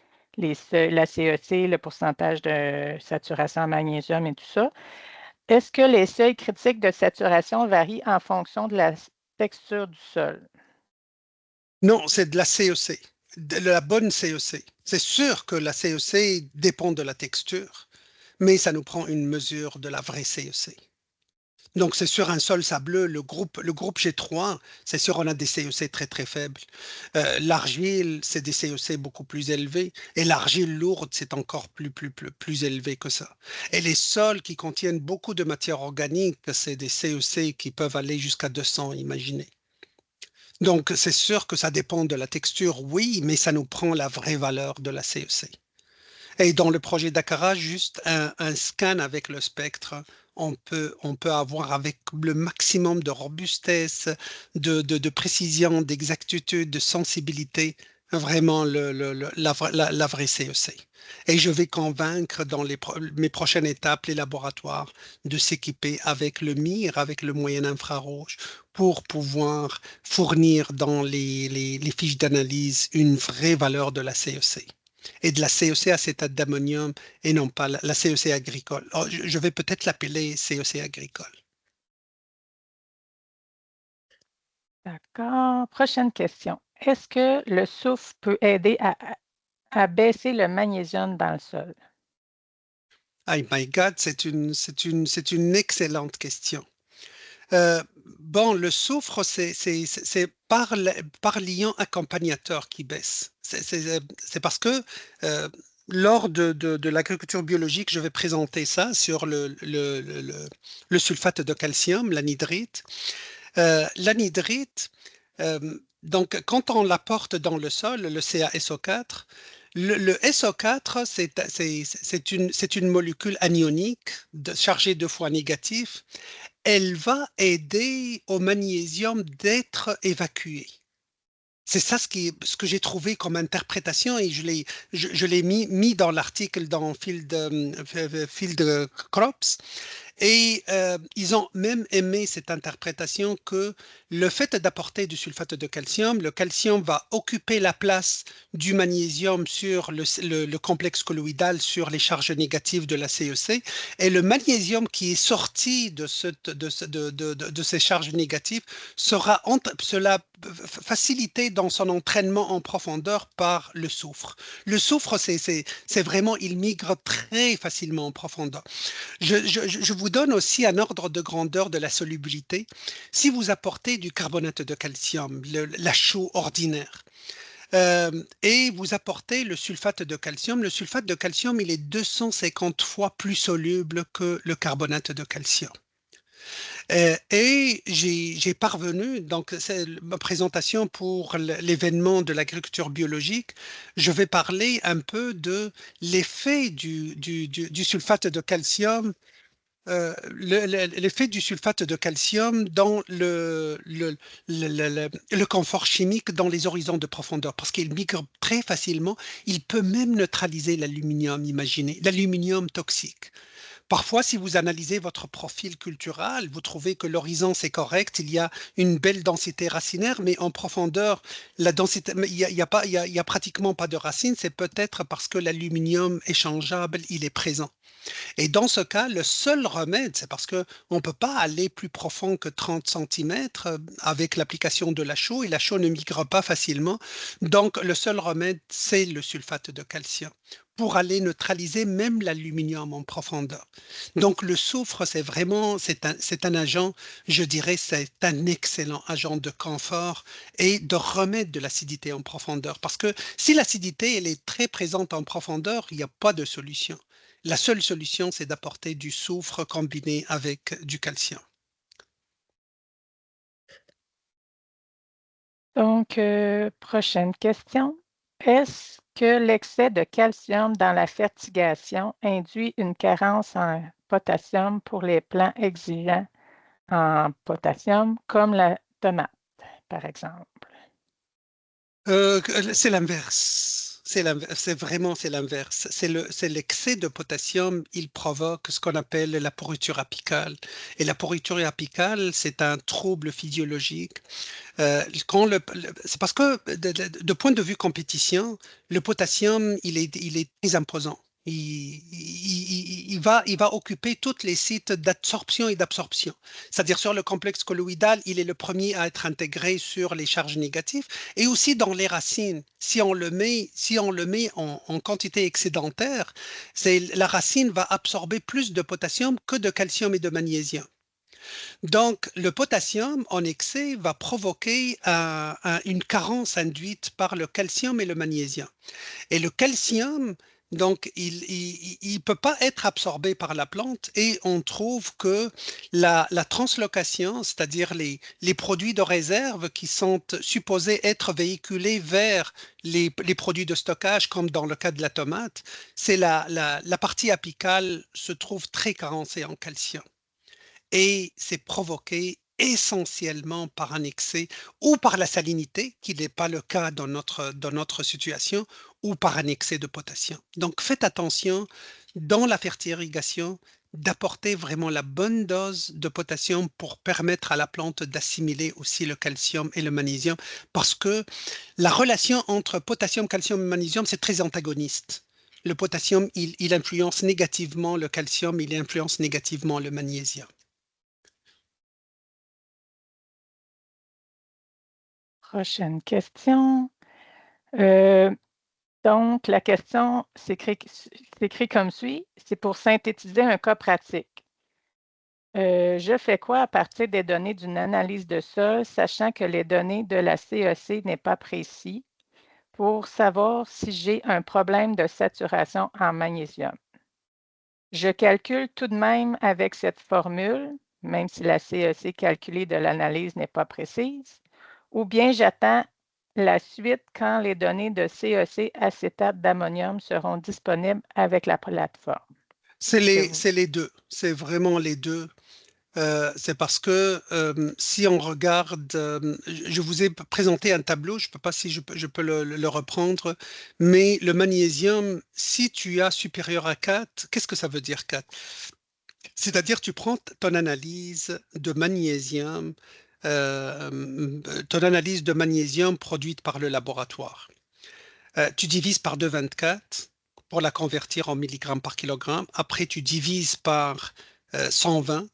seuils, la CEC, le pourcentage de saturation en magnésium et tout ça, est-ce que les seuils critiques de saturation varient en fonction de la texture du sol? Non, c'est de la CEC, de la bonne CEC. C'est sûr que la CEC dépend de la texture, mais ça nous prend une mesure de la vraie CEC. Donc, c'est sur un sol sableux, le groupe G3, c'est sûr, on a des CEC très, très faibles. L'argile, c'est des CEC beaucoup plus élevés. Et l'argile lourde, c'est encore plus élevé que ça. Et les sols qui contiennent beaucoup de matière organique, c'est des CEC qui peuvent aller jusqu'à 200, imaginez. Donc, c'est sûr que ça dépend de la texture, oui, mais ça nous prend la vraie valeur de la CEC. Et dans le projet Dakara, juste un scan avec le spectre, on peut avoir avec le maximum de robustesse, de précision, d'exactitude, de sensibilité, vraiment la vraie CEC. Et je vais convaincre dans mes prochaines étapes les laboratoires de s'équiper avec le MIR, avec le moyen infrarouge, pour pouvoir fournir dans les fiches d'analyse une vraie valeur de la CEC. Et de la CEC acétate d'ammonium et non pas la CEC agricole. Alors, je vais peut-être l'appeler CEC agricole. D'accord. Prochaine question. Est-ce que le soufre peut aider à baisser le magnésium dans le sol? Oh my God, c'est une excellente question. Bon, le soufre, c'est par l'ion accompagnateur qui baisse. C'est parce que lors de l'agriculture biologique, je vais présenter ça sur le sulfate de calcium, l'anhydrite. L'anhydrite, donc quand on l'apporte dans le sol, le CaSO4, le SO4, c'est une molécule anionique chargée 2 fois négatif. Elle va aider au magnésium d'être évacué. C'est ça ce que j'ai trouvé comme interprétation et je l'ai mis dans l'article dans Field Crops. Et ils ont même aimé cette interprétation que le fait d'apporter du sulfate de calcium, le calcium va occuper la place du magnésium sur le complexe colloïdal, sur les charges négatives de la CEC, et le magnésium qui est sorti de ces charges négatives sera facilité dans son entraînement en profondeur par le soufre. Le soufre, c'est vraiment, il migre très facilement en profondeur. Je vous vous donne aussi un ordre de grandeur de la solubilité. Si vous apportez du carbonate de calcium, la chaux ordinaire, et vous apportez le sulfate de calcium. Le sulfate de calcium, il est 250 fois plus soluble que le carbonate de calcium. Et j'ai parvenu, donc c'est ma présentation pour l'événement de l'agriculture biologique, je vais parler un peu de l'effet du sulfate de calcium, l'effet du sulfate de calcium dans le confort chimique dans les horizons de profondeur, parce qu'il migre très facilement, il peut même neutraliser l'aluminium, imaginez, l'aluminium toxique. Parfois, si vous analysez votre profil cultural, vous trouvez que l'horizon c'est correct, il y a une belle densité racinaire, mais en profondeur, la densité, il y a pratiquement pas de racines, c'est peut-être parce que l'aluminium échangeable, il est présent. Et dans ce cas, le seul remède, c'est parce qu'on ne peut pas aller plus profond que 30 cm avec l'application de la chaux, et la chaux ne migre pas facilement. Donc, le seul remède, c'est le sulfate de calcium pour aller neutraliser même l'aluminium en profondeur. Donc, le soufre, c'est un agent, je dirais, c'est un excellent agent de confort et de remède de l'acidité en profondeur. Parce que si l'acidité, elle est très présente en profondeur, il n'y a pas de solution. La seule solution, c'est d'apporter du soufre combiné avec du calcium. Donc, prochaine question. Est-ce que l'excès de calcium dans la fertigation induit une carence en potassium pour les plants exigeants en potassium, comme la tomate, par exemple? C'est l'inverse. C'est l'inverse. C'est l'excès de potassium, il provoque ce qu'on appelle la pourriture apicale. Et la pourriture apicale, c'est un trouble physiologique. C'est parce que de point de vue compétition, le potassium, il est très imposant. Il va occuper tous les sites d'absorption et d'absorption. C'est-à-dire sur le complexe colloïdal, il est le premier à être intégré sur les charges négatives et aussi dans les racines. Si on le met en quantité excédentaire, la racine va absorber plus de potassium que de calcium et de magnésium. Donc, le potassium en excès va provoquer une carence induite par le calcium et le magnésium. Et le calcium, donc, il ne peut pas être absorbé par la plante et on trouve que la translocation, c'est-à-dire les produits de réserve qui sont supposés être véhiculés vers les produits de stockage, comme dans le cas de la tomate, c'est la partie apicale se trouve très carencée en calcium. Et c'est provoqué essentiellement par un excès ou par la salinité, qui n'est pas le cas dans notre situation, ou par un excès de potassium. Donc faites attention dans la fertirrigation d'apporter vraiment la bonne dose de potassium pour permettre à la plante d'assimiler aussi le calcium et le magnésium, parce que la relation entre potassium, calcium et magnésium, c'est très antagoniste. Le potassium, il influence négativement le calcium, il influence négativement le magnésium. Prochaine question. Donc, la question s'écrit comme suit. C'est pour synthétiser un cas pratique. Je fais quoi à partir des données d'une analyse de sol, sachant que les données de la CEC n'est pas précis, pour savoir si j'ai un problème de saturation en magnésium? Je calcule tout de même avec cette formule, même si la CEC calculée de l'analyse n'est pas précise, ou bien j'attends la suite quand les données de CEC acétate d'ammonium seront disponibles avec la plateforme. C'est les deux, c'est vraiment les deux. C'est parce que si on regarde, je vous ai présenté un tableau, je ne sais pas si je peux le reprendre, mais le magnésium, si tu as supérieur à 4, qu'est-ce que ça veut dire 4? C'est-à-dire tu prends ton analyse de magnésium, produite par le laboratoire. Tu divises par 2,24 pour la convertir en milligrammes par kilogramme. Après, tu divises par 120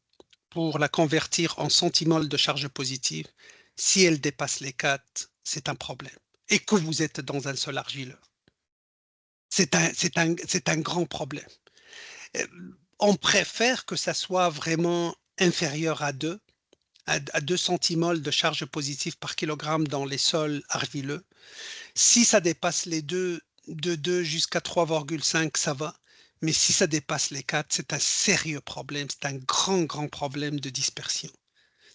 pour la convertir en centimole de charge positive. Si elle dépasse les 4, c'est un problème. Et que vous êtes dans un sol argileux. C'est un grand problème. On préfère que ça soit vraiment inférieur à 2, à 2 centimoles de charge positive par kilogramme dans les sols argileux. Si ça dépasse les 2, de 2 jusqu'à 3,5, ça va. Mais si ça dépasse les 4, c'est un sérieux problème. C'est un grand problème de dispersion.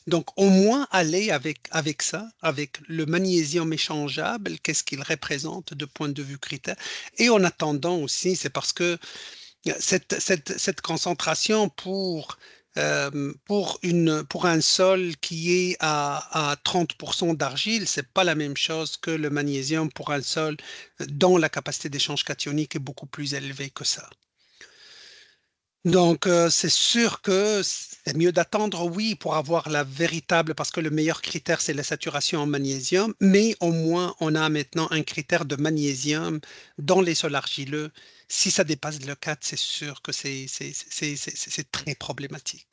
Donc, au moins, aller avec ça, avec le magnésium échangeable, qu'est-ce qu'il représente de point de vue critère. Et en attendant aussi, c'est parce que cette concentration pour un sol qui est à 30% d'argile, ce n'est pas la même chose que le magnésium pour un sol dont la capacité d'échange cationique est beaucoup plus élevée que ça. Donc, c'est sûr que c'est mieux d'attendre, oui, pour avoir la véritable, parce que le meilleur critère, c'est la saturation en magnésium, mais au moins, on a maintenant un critère de magnésium dans les sols argileux. Si ça dépasse le 4, c'est sûr que c'est très problématique.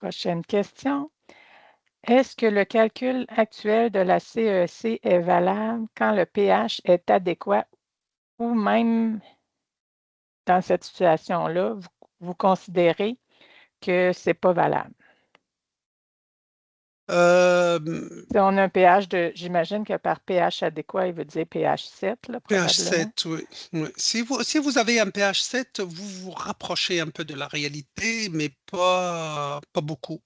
Prochaine question. Est-ce que le calcul actuel de la CEC est valable quand le pH est adéquat ou même dans cette situation-là, vous considérez que ce n'est pas valable? Si on a un pH j'imagine que par pH adéquat, il veut dire pH 7, là, pH 7, oui. Si vous avez un pH 7, vous vous rapprochez un peu de la réalité, mais pas beaucoup.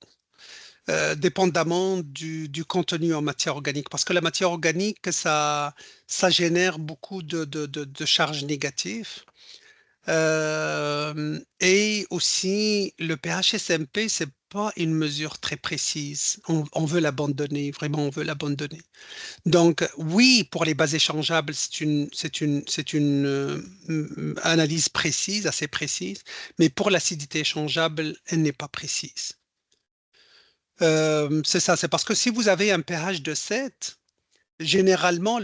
Dépendamment du contenu en matière organique. Parce que la matière organique, ça génère beaucoup de charges négatives. Et aussi, le pH SMP, ce n'est pas une mesure très précise. On veut l'abandonner, vraiment, on veut l'abandonner. Donc, oui, pour les bases échangeables, c'est une analyse précise, assez précise, mais pour l'acidité échangeable, elle n'est pas précise. C'est ça, c'est parce que si vous avez un pH de 7, généralement,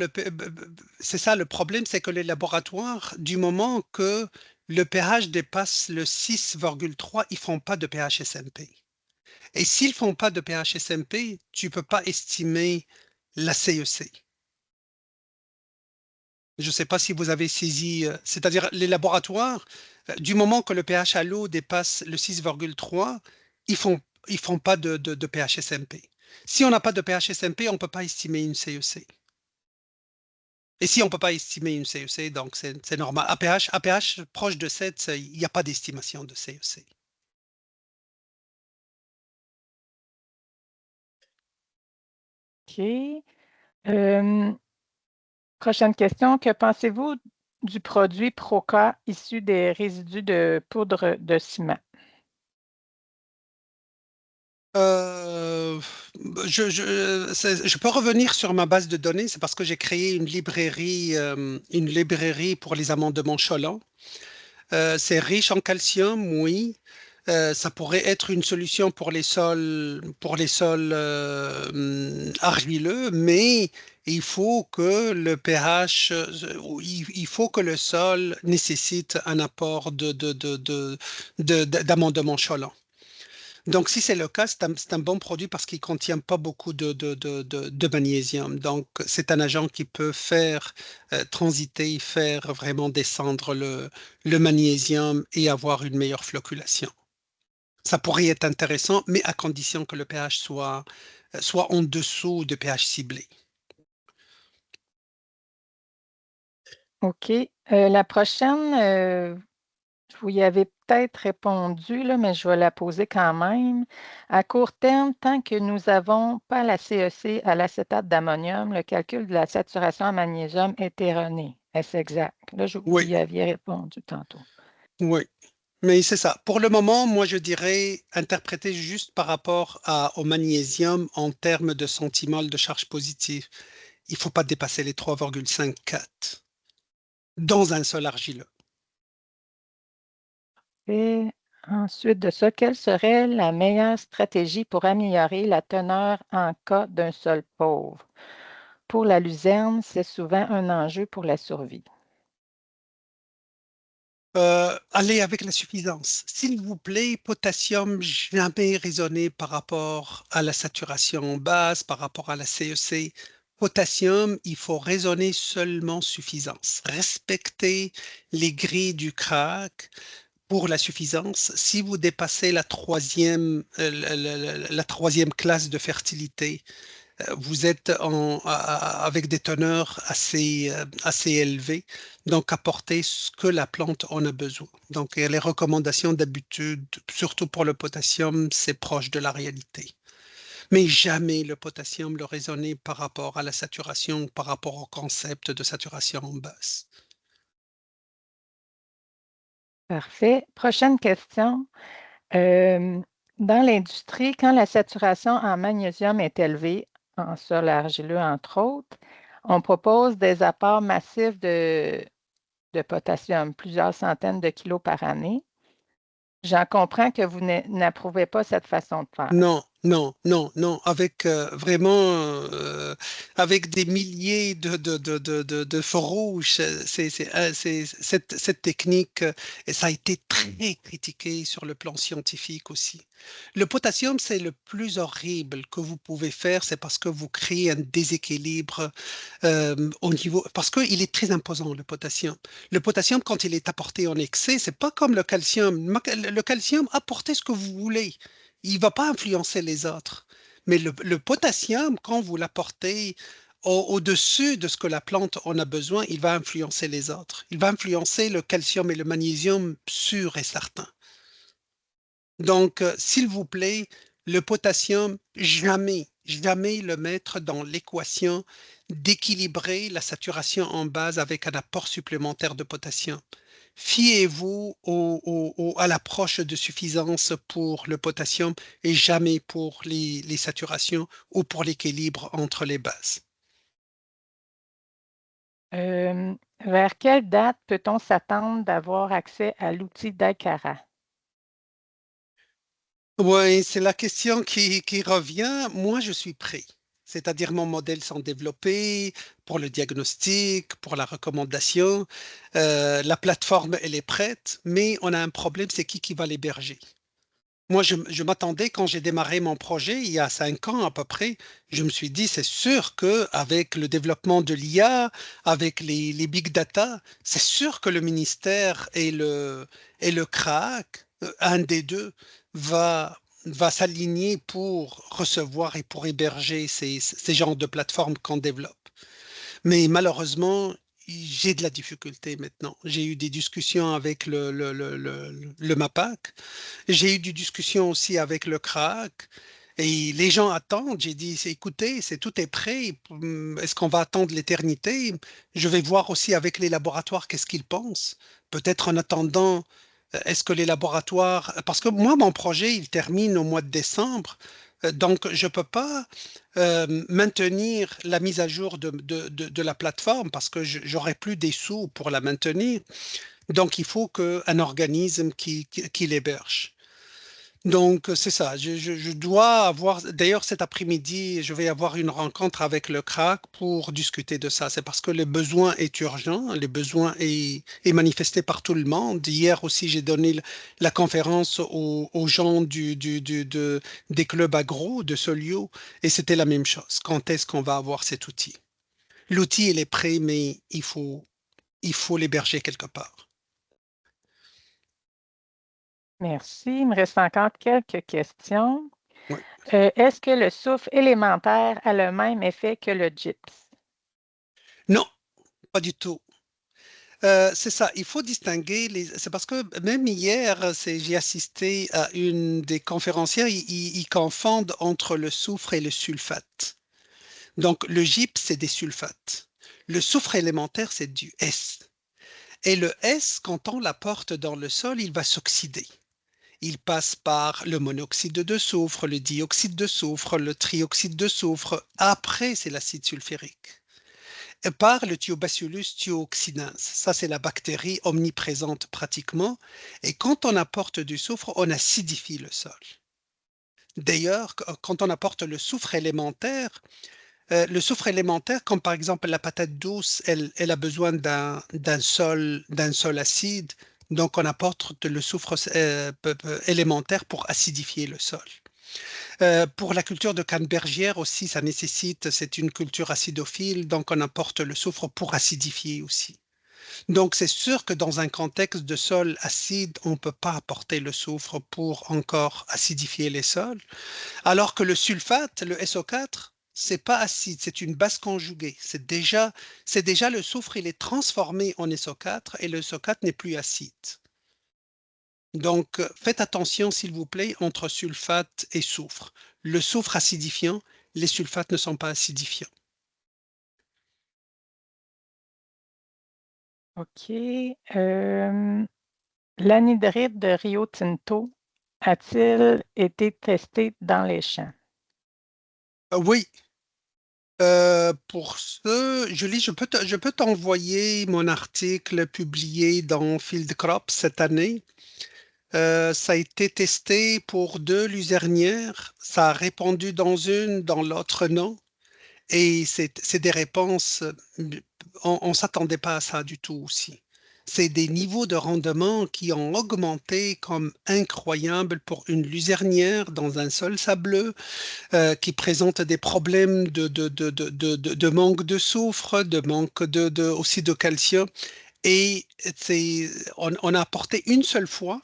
c'est ça le problème, c'est que les laboratoires, du moment que le pH dépasse le 6,3, ils ne font pas de pH SMP. Et s'ils ne font pas de pH SMP, tu ne peux pas estimer la CEC. Je ne sais pas si vous avez saisi, c'est-à-dire les laboratoires, du moment que le pH à l'eau dépasse le 6,3, ils font pas de pH SMP. Si on n'a pas de pH SMP, on ne peut pas estimer une CEC. Et si on ne peut pas estimer une CEC, donc c'est normal. À pH proche de 7, il n'y a pas d'estimation de CEC. OK. Prochaine question. Que pensez-vous du produit Proca issu des résidus de poudre de ciment? Je peux revenir sur ma base de données, c'est parce que j'ai créé une librairie pour les amendements Cholant. C'est riche en calcium, oui. Ça pourrait être une solution pour les sols argileux, mais il faut que le pH, il faut que le sol nécessite un apport d'amendement Cholant. Donc, si c'est le cas, c'est un bon produit parce qu'il ne contient pas beaucoup de magnésium. Donc, c'est un agent qui peut faire transiter, faire vraiment descendre le magnésium et avoir une meilleure flocculation. Ça pourrait être intéressant, mais à condition que le pH soit en dessous de pH ciblé. OK. La prochaine, vous y avez peut-être répondu, là, mais je vais la poser quand même. À court terme, tant que nous n'avons pas la CEC à l'acétate d'ammonium, le calcul de la saturation en magnésium est erroné. Est-ce exact? Là, vous y aviez répondu tantôt. Oui, mais c'est ça. Pour le moment, moi, je dirais interpréter juste par rapport au magnésium en termes de centimole de charge positive. Il ne faut pas dépasser les 3,54 dans un sol argileux. Et ensuite de ça, quelle serait la meilleure stratégie pour améliorer la teneur en cas d'un sol pauvre? Pour la luzerne, c'est souvent un enjeu pour la survie. Allez avec la suffisance. S'il vous plaît, potassium, jamais raisonner par rapport à la saturation basse, par rapport à la CEC. potassium, il faut raisonner seulement suffisance. Respecter les grilles du CRAC pour la suffisance. Si vous dépassez la troisième classe de fertilité, vous êtes avec des teneurs assez élevées, donc apportez ce que la plante en a besoin. Donc les recommandations d'habitude, surtout pour le potassium, c'est proche de la réalité. Mais jamais le potassium le raisonner par rapport à la saturation, par rapport au concept de saturation en base. Parfait. Prochaine question. Dans l'industrie, quand la saturation en magnésium est élevée, en sol argileux entre autres, on propose des apports massifs de potassium, plusieurs centaines de kilos par année. J'en comprends que vous n'approuvez pas cette façon de faire. Non, non, non, non, avec vraiment avec des milliers de feux rouges, cette technique, et ça a été très critiqué sur le plan scientifique aussi. Le potassium, c'est le plus horrible que vous pouvez faire, c'est parce que vous créez un déséquilibre au niveau, parce qu'il est très imposant, le potassium. Le potassium, quand il est apporté en excès, c'est pas comme le calcium. Le calcium, apportez ce que vous voulez. Il ne va pas influencer les autres. Mais le potassium, quand vous l'apportez au-dessus de ce que la plante en a besoin, il va influencer les autres. Il va influencer le calcium et le magnésium sûr et certain. Donc, s'il vous plaît, le potassium, jamais, jamais le mettre dans l'équation d'équilibrer la saturation en base avec un apport supplémentaire de potassium. Fiez-vous à l'approche de suffisance pour le potassium et jamais pour les saturations ou pour l'équilibre entre les bases. Vers quelle date peut-on s'attendre d'avoir accès à l'outil d'Aikara? Oui, c'est la question qui revient. Moi, je suis prêt. C'est-à-dire, mon modèle sont développés pour le diagnostic, pour la recommandation. La plateforme, elle est prête, mais on a un problème, c'est qui va l'héberger? Moi, je m'attendais, quand j'ai démarré mon projet, il y a 5 ans à peu près, je me suis dit, c'est sûr qu'avec le développement de l'IA, avec les big data, c'est sûr que le ministère et le CRAC, un des deux, va s'aligner pour recevoir et pour héberger ces genres de plateformes qu'on développe. Mais malheureusement, j'ai de la difficulté maintenant. J'ai eu des discussions avec le MAPAC. J'ai eu des discussions aussi avec le CRAC. Et les gens attendent. J'ai dit, écoutez, tout est prêt. Est-ce qu'on va attendre l'éternité? Je vais voir aussi avec les laboratoires qu'est-ce qu'ils pensent. Peut-être en attendant, est-ce que les laboratoires... Parce que moi, mon projet, il termine au mois de décembre. Donc, je ne peux pas maintenir la mise à jour de la plateforme parce que j'aurai plus des sous pour la maintenir. Donc, il faut qu'un organisme qui l'héberge. Donc, c'est ça. Je dois avoir, d'ailleurs, cet après-midi, je vais avoir une rencontre avec le CRAC pour discuter de ça. C'est parce que le besoin est urgent, le besoin est manifesté par tout le monde. Hier aussi, j'ai donné la conférence aux gens des clubs agro de Solio et c'était la même chose. Quand est-ce qu'on va avoir cet outil? L'outil, il est prêt, mais il faut l'héberger quelque part. Merci. Il me reste encore quelques questions. Ouais. Est-ce que le soufre élémentaire a le même effet que le gypse? Non, pas du tout. C'est ça, il faut distinguer c'est parce que même hier, j'ai assisté à une des conférencières, ils confondent entre le soufre et le sulfate. Donc, le gypse, c'est des sulfates. Le soufre élémentaire, c'est du S. Et le S, quand on l'apporte dans le sol, il va s'oxyder. Il passe par le monoxyde de soufre, le dioxyde de soufre, le trioxyde de soufre. Après, c'est l'acide sulfurique. Et par le Thiobacillus thiooxydans. Ça, c'est la bactérie omniprésente pratiquement. Et quand on apporte du soufre, on acidifie le sol. D'ailleurs, quand on apporte le soufre élémentaire, comme par exemple la patate douce, elle a besoin d'un sol acide. Donc, on apporte le soufre élémentaire pour acidifier le sol. Pour la culture de cannebergière aussi, ça nécessite, c'est une culture acidophile, donc on apporte le soufre pour acidifier aussi. Donc c'est sûr que dans un contexte de sol acide, on ne peut pas apporter le soufre pour encore acidifier les sols, alors que le sulfate, le SO4, c'est pas acide, c'est une base conjuguée. C'est déjà le soufre, il est transformé en SO4 et le SO4 n'est plus acide. Donc, faites attention, s'il vous plaît, entre sulfate et soufre. Le soufre acidifiant, les sulfates ne sont pas acidifiants. OK. L'anhydride de Rio Tinto a-t-il été testé dans les champs? Oui. Pour ce, Julie, je peux t'envoyer mon article publié dans Field Crops cette année. Ça a été testé pour 2 luzernières. Ça a répondu dans une, dans l'autre non. Et c'est des réponses, on ne s'attendait pas à ça du tout aussi. C'est des niveaux de rendement qui ont augmenté comme incroyable pour une luzernière dans un sol sableux qui présente des problèmes de manque de soufre, de manque aussi de calcium. Et on a apporté une seule fois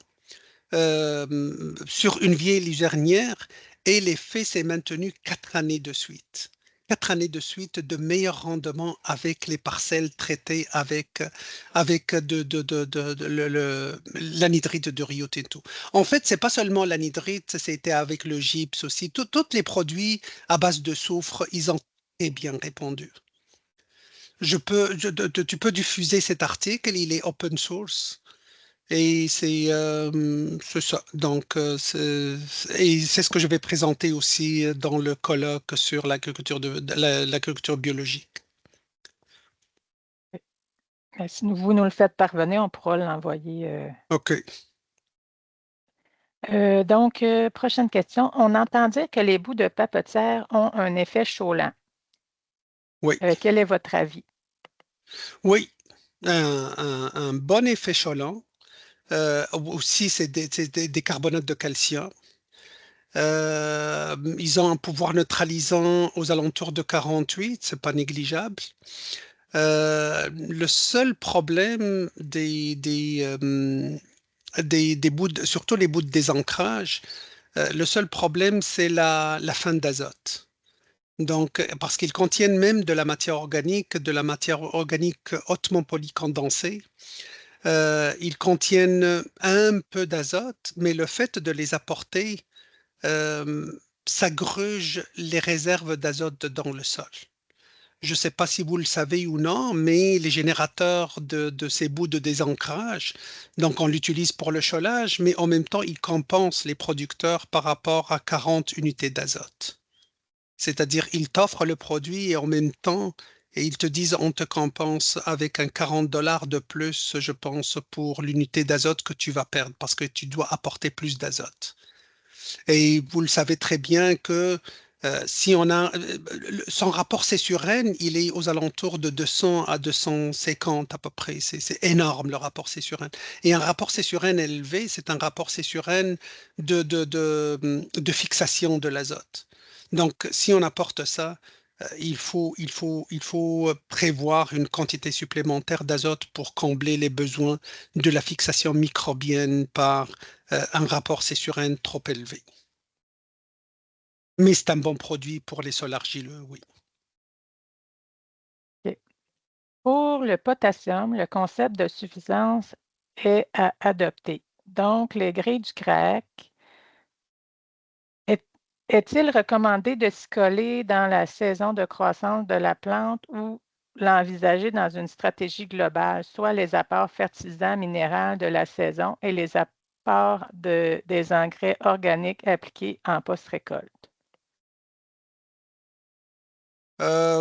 sur une vieille luzernière et l'effet s'est maintenu 4 années de suite. 4 années de suite de meilleur rendement avec les parcelles traitées avec l'anhydrite de Rio Tinto. En fait, c'est pas seulement l'anhydrite, c'était avec le gypse aussi. Tous les produits à base de soufre, ils ont très bien répondu. Tu peux diffuser cet article, il est open source. Et c'est ça. Donc, et c'est ce que je vais présenter aussi dans le colloque sur l'agriculture l'agriculture biologique. Si vous nous le faites parvenir, on pourra l'envoyer. OK. Donc, prochaine question. On entend dire que les bouts de papetière ont un effet chaulant. Oui. Quel est votre avis? Oui, un bon effet chalant. Aussi, c'est des carbonates de calcium. Ils ont un pouvoir neutralisant aux alentours de 48, c'est pas négligeable. Le seul problème des bouts, surtout les bouts de désancrage, le seul problème, c'est la fin d'azote. Donc, parce qu'ils contiennent même de la matière organique hautement polycondensée. Ils contiennent un peu d'azote, mais le fait de les apporter, ça gruge les réserves d'azote dans le sol. Je ne sais pas si vous le savez ou non, mais les générateurs de ces bouts de désancrage, donc on l'utilise pour le cholage, mais en même temps, ils compensent les producteurs par rapport à 40 unités d'azote. C'est-à-dire, ils t'offrent le produit et en même temps, et ils te disent, on te compense avec un 40 $ de plus, je pense, pour l'unité d'azote que tu vas perdre parce que tu dois apporter plus d'azote. Et vous le savez très bien que si on a son rapport C sur N, il est aux alentours de 200 à 250 à peu près. C'est énorme le rapport C sur N. Et un rapport C sur N élevé, c'est un rapport C sur N de fixation de l'azote. Donc, si on apporte ça, il faut prévoir une quantité supplémentaire d'azote pour combler les besoins de la fixation microbienne par un rapport C sur N trop élevé. Mais c'est un bon produit pour les sols argileux, oui. Okay. Pour le potassium, le concept de suffisance est à adopter. Donc, les grilles du CRAAC, est-il recommandé de s'y coller dans la saison de croissance de la plante ou l'envisager dans une stratégie globale, soit les apports fertilisants minéraux de la saison et les apports des engrais organiques appliqués en post-récolte?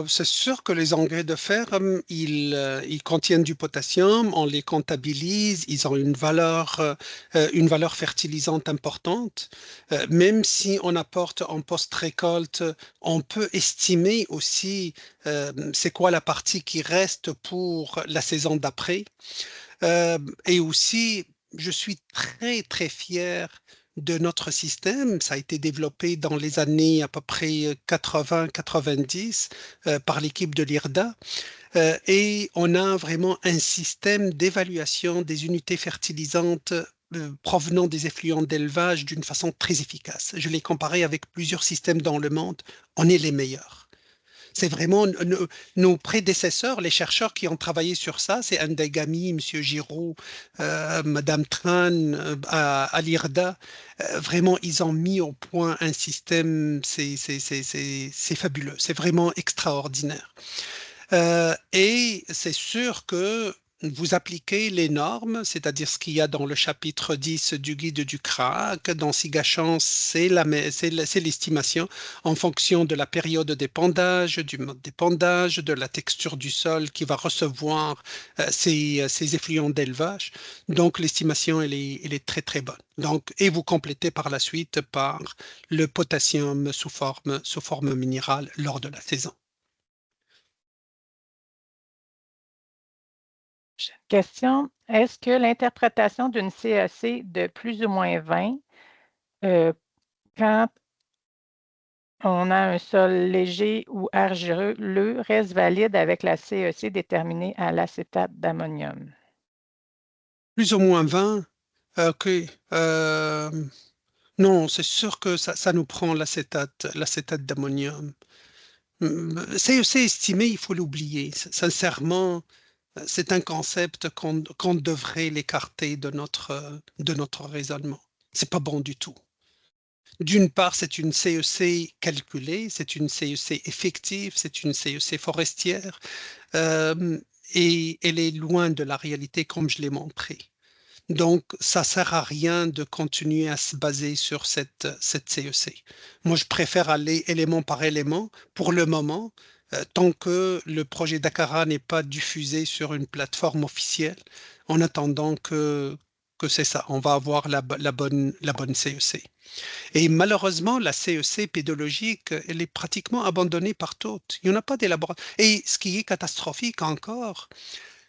C'est sûr que les engrais de fer, ils contiennent du potassium, on les comptabilise, ils ont une valeur fertilisante importante. Même si on apporte en post-récolte, on peut estimer aussi c'est quoi la partie qui reste pour la saison d'après. Et aussi, je suis très, très fier de notre système. Ça a été développé dans les années à peu près 80-90 par l'équipe de l'IRDA. Et on a vraiment un système d'évaluation des unités fertilisantes provenant des effluents d'élevage d'une façon très efficace. Je l'ai comparé avec plusieurs systèmes dans le monde. On est les meilleurs. C'est vraiment nos prédécesseurs, les chercheurs qui ont travaillé sur ça, c'est Ndegami, M. Giraud, Mme Tran, à l'IRDA. Vraiment, ils ont mis au point un système, c'est fabuleux, c'est vraiment extraordinaire. Et c'est sûr que vous appliquez les normes, c'est-à-dire ce qu'il y a dans le chapitre 10 du guide du CRAC. Dans SIGA-Chance, c'est l'estimation en fonction de la période d'épandage, du mode d'épandage, de la texture du sol qui va recevoir ces effluents d'élevage. Donc, l'estimation, elle est très, très bonne. Donc, et vous complétez par la suite par le potassium sous forme minérale lors de la saison. Question, est-ce que l'interprétation d'une CEC de plus ou moins 20, quand on a un sol léger ou argileux, reste valide avec la CEC déterminée à l'acétate d'ammonium? Plus ou moins 20, ok. Non, c'est sûr que ça nous prend l'acétate d'ammonium. CEC estimé, il faut l'oublier. Sincèrement, c'est un concept qu'on devrait l'écarter de notre raisonnement. C'est pas bon du tout. D'une part, c'est une CEC calculée, c'est une CEC effective, c'est une CEC forestière, et elle est loin de la réalité comme je l'ai montré. Donc, ça ne sert à rien de continuer à se baser sur cette CEC. Moi, je préfère aller élément par élément pour le moment, tant que le projet Dakara n'est pas diffusé sur une plateforme officielle, en attendant que c'est ça, on va avoir la bonne CEC. Et malheureusement, la CEC pédologique, elle est pratiquement abandonnée par toutes. Il n'y en a pas d'élaboration. Et ce qui est catastrophique encore,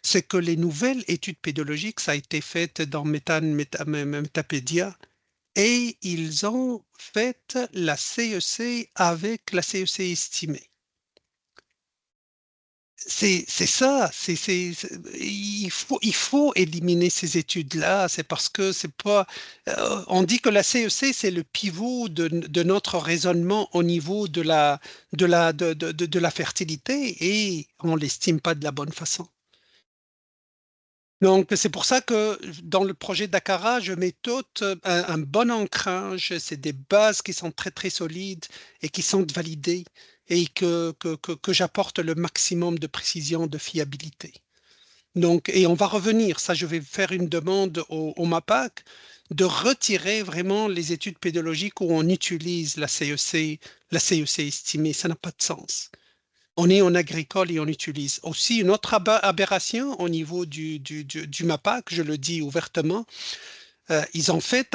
c'est que les nouvelles études pédologiques, ça a été fait dans Metapédia, et ils ont fait la CEC avec la CEC estimée. C'est ça, il faut éliminer ces études-là, c'est parce que c'est pas, on dit que la CEC, c'est le pivot de notre raisonnement au niveau de la fertilité, et on l'estime pas de la bonne façon. Donc, c'est pour ça que dans le projet Dakara, je mets tout un bon ancrage. C'est des bases qui sont très, très solides et qui sont validées, et que j'apporte le maximum de précision, de fiabilité. Donc, et on va revenir, ça je vais faire une demande au MAPAC de retirer vraiment les études pédologiques où on utilise la CEC estimée. Ça n'a pas de sens. On est en agricole et on utilise. Aussi, une autre aberration au niveau du MAPAC, je le dis ouvertement, ils ont fait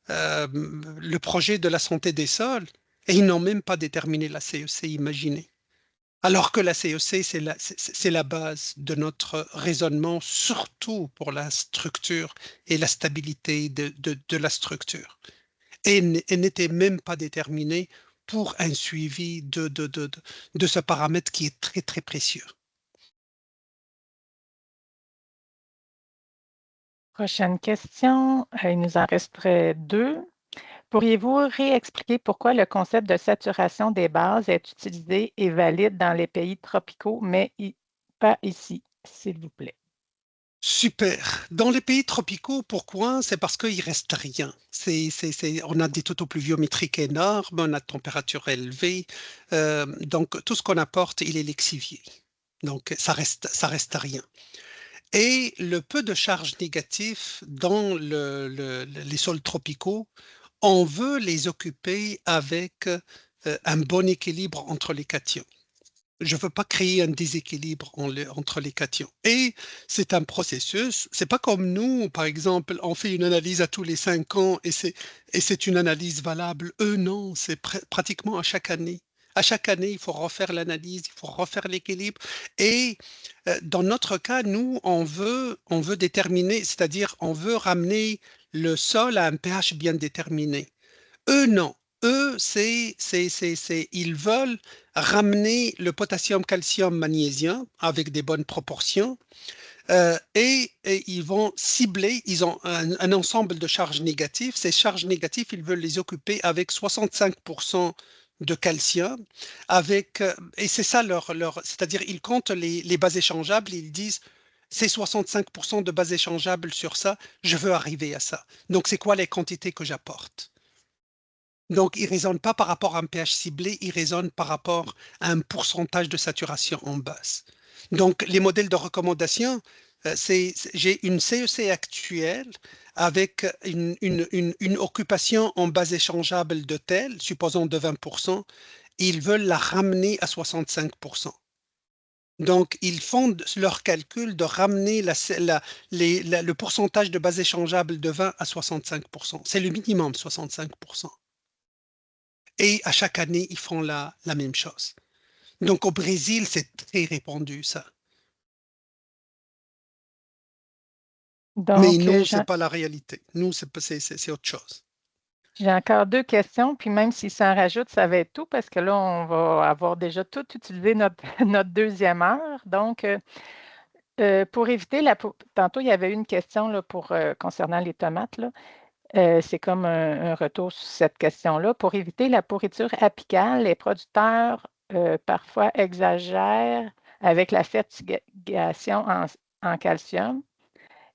le projet de la santé des sols, et ils n'ont même pas déterminé la CEC, imaginez. Alors que la CEC, c'est la base de notre raisonnement, surtout pour la structure et la stabilité de la structure. Et elle n'était même pas déterminée pour un suivi de ce paramètre qui est très, très précieux. Prochaine question, il nous en resterait 2. Pourriez-vous réexpliquer pourquoi le concept de saturation des bases est utilisé et valide dans les pays tropicaux, mais pas ici, s'il vous plaît? Super. Dans les pays tropicaux, pourquoi? C'est parce qu'il ne reste rien. On a des totaux pluviométriques énormes, on a de températures élevées. Donc, tout ce qu'on apporte, il est lexivié. Donc, ça reste rien. Et le peu de charges négatives dans les sols tropicaux, on veut les occuper avec un bon équilibre entre les cations. Je ne veux pas créer un déséquilibre entre les cations. Et c'est un processus. C'est pas comme nous, par exemple, on fait une analyse à tous les 5 ans et c'est une analyse valable. Eux, non, c'est pratiquement à chaque année. À chaque année, il faut refaire l'analyse, il faut refaire l'équilibre. Et dans notre cas, nous, on veut déterminer, c'est-à-dire on veut ramener le sol a un pH bien déterminé. Eux, non. Eux, ils veulent ramener le potassium, calcium, magnésium avec des bonnes proportions et ils vont cibler, ils ont un ensemble de charges négatives. Ces charges négatives, ils veulent les occuper avec 65% de calcium, et c'est ça c'est-à-dire ils comptent les bases échangeables, ils disent c'est 65% de bases échangeables sur ça, je veux arriver à ça. Donc c'est quoi les quantités que j'apporte? Donc, ils ne raisonnent pas par rapport à un pH ciblé, ils raisonnent par rapport à un pourcentage de saturation en base. Donc, les modèles de recommandation, j'ai une CEC actuelle avec une occupation en base échangeable de tel, supposons de 20%, ils veulent la ramener à 65%. Donc, ils font leur calcul de ramener le pourcentage de base échangeable de 20 à 65%. C'est le minimum, 65%. Et à chaque année, ils font la même chose. Donc au Brésil, c'est très répandu, ça. Mais Donc, nous, ce n'est pas la réalité. Nous, c'est autre chose. j'ai encore 2 questions, puis même s'il s'en rajoute, ça va être tout parce que là, on va avoir déjà tout utilisé notre 2e heure. Donc, pour éviter tantôt, il y avait une question là, concernant les tomates, là. C'est comme un retour sur cette question-là. Pour éviter la pourriture apicale, les producteurs parfois exagèrent avec la fertigation en calcium.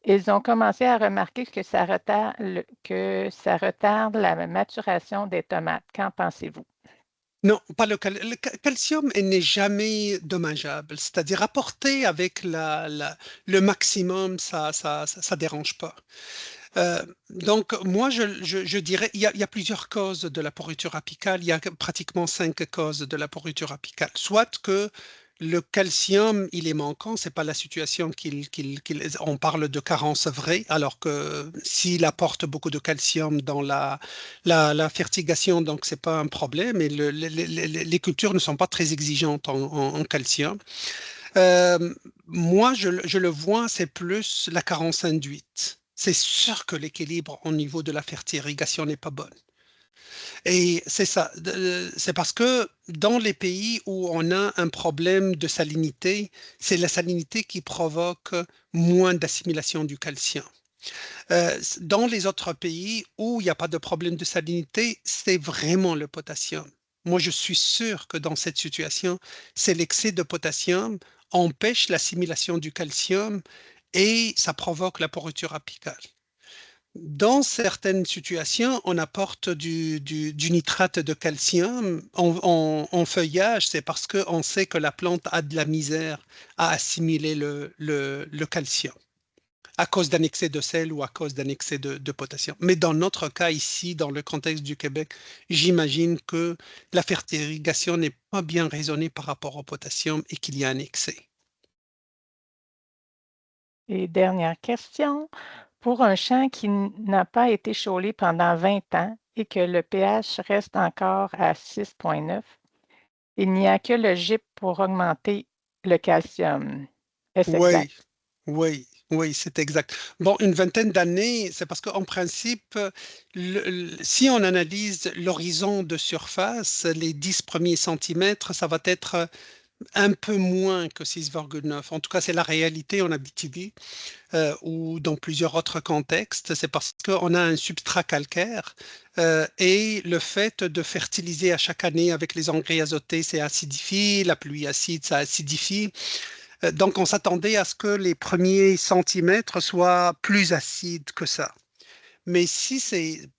Ils ont commencé à remarquer que ça retarde la maturation des tomates. Qu'en pensez-vous? Non, pas le calcium n'est jamais dommageable. C'est-à-dire apporter avec le maximum, ça dérange pas. Donc, moi, je dirais, il y a plusieurs causes de la pourriture apicale. Il y a pratiquement 5 causes de la pourriture apicale. Soit que le calcium, il est manquant, c'est pas la situation on parle de carence vraie, alors que s'il apporte beaucoup de calcium dans la fertigation, donc c'est pas un problème. Et les cultures ne sont pas très exigeantes en calcium. Moi, je le vois, c'est plus la carence induite. C'est sûr que l'équilibre au niveau de la fertirrigation n'est pas bonne. Et c'est ça, c'est parce que dans les pays où on a un problème de salinité, c'est la salinité qui provoque moins d'assimilation du calcium. Dans les autres pays où il n'y a pas de problème de salinité, c'est vraiment le potassium. Moi, je suis sûr que dans cette situation, c'est l'excès de potassium empêche l'assimilation du calcium et ça provoque la pourriture apicale. Dans certaines situations, on apporte du nitrate de calcium en feuillage, c'est parce qu'on sait que la plante a de la misère à assimiler le calcium à cause d'un excès de sel ou à cause d'un excès de potassium. Mais dans notre cas ici, dans le contexte du Québec, j'imagine que la fertirrigation n'est pas bien raisonnée par rapport au potassium et qu'il y a un excès. Et dernière question. Pour un champ qui n'a pas été chaulé pendant 20 ans et que le pH reste encore à 6,9, il n'y a que le GIP pour augmenter le calcium. Est-ce exact? Oui, c'est exact. Bon, une vingtaine d'années, c'est parce qu'en principe, si on analyse l'horizon de surface, les 10 premiers centimètres, ça va être un peu moins que 6,9. En tout cas, c'est la réalité en Abitibi ou dans plusieurs autres contextes. C'est parce qu'on a un substrat calcaire et le fait de fertiliser à chaque année avec les engrais azotés, ça acidifie, la pluie acide, ça acidifie. Donc, on s'attendait à ce que les premiers centimètres soient plus acides que ça. Mais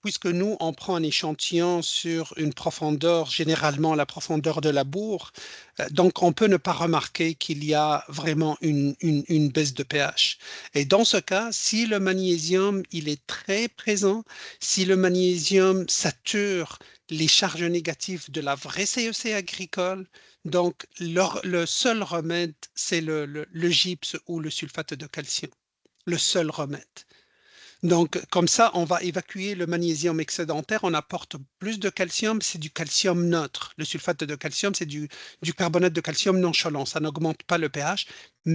puisque nous, on prend un échantillon sur une profondeur, généralement la profondeur de la bourre, donc on peut ne pas remarquer qu'il y a vraiment une baisse de pH. Et dans ce cas, si le magnésium, il est très présent, si le magnésium sature les charges négatives de la vraie CEC agricole, donc le seul remède, c'est le gypse ou le sulfate de calcium. Le seul remède. Donc, comme ça, on va évacuer le magnésium excédentaire, on apporte plus de calcium, c'est du calcium neutre. Le sulfate de calcium, c'est du carbonate de calcium nonchalant, ça n'augmente pas le pH,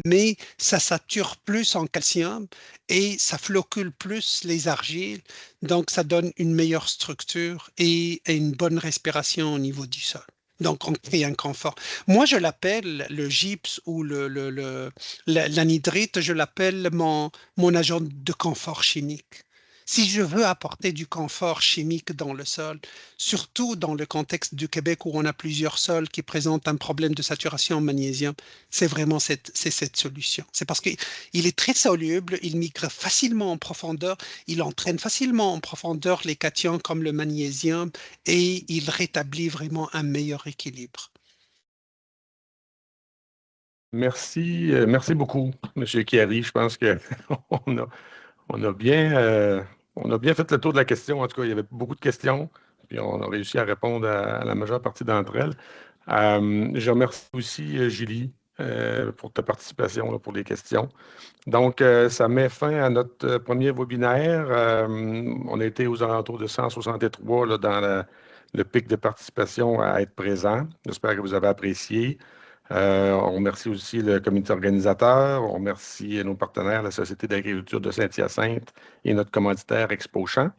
mais ça sature plus en calcium et ça floccule plus les argiles, donc ça donne une meilleure structure et une bonne respiration au niveau du sol. Donc, on crée un confort. Moi, je l'appelle le gypse ou l'anhydrite, je l'appelle mon agent de confort chimique. Si je veux apporter du confort chimique dans le sol, surtout dans le contexte du Québec où on a plusieurs sols qui présentent un problème de saturation en magnésium, c'est vraiment cette solution. C'est parce qu'il est très soluble, il migre facilement en profondeur, il entraîne facilement en profondeur les cations comme le magnésium et il rétablit vraiment un meilleur équilibre. Merci, merci beaucoup, M. Chiari. Je pense qu'on a bien fait le tour de la question. En tout cas, il y avait beaucoup de questions, puis on a réussi à répondre à la majeure partie d'entre elles. Je remercie aussi Julie pour ta participation, là, pour les questions. Donc, ça met fin à notre premier webinaire. On a été aux alentours de 163 là, dans le pic de participation à être présent. J'espère que vous avez apprécié. On remercie aussi le comité organisateur. On remercie nos partenaires, la Société d'agriculture de Saint-Hyacinthe et notre commanditaire Expo Champs.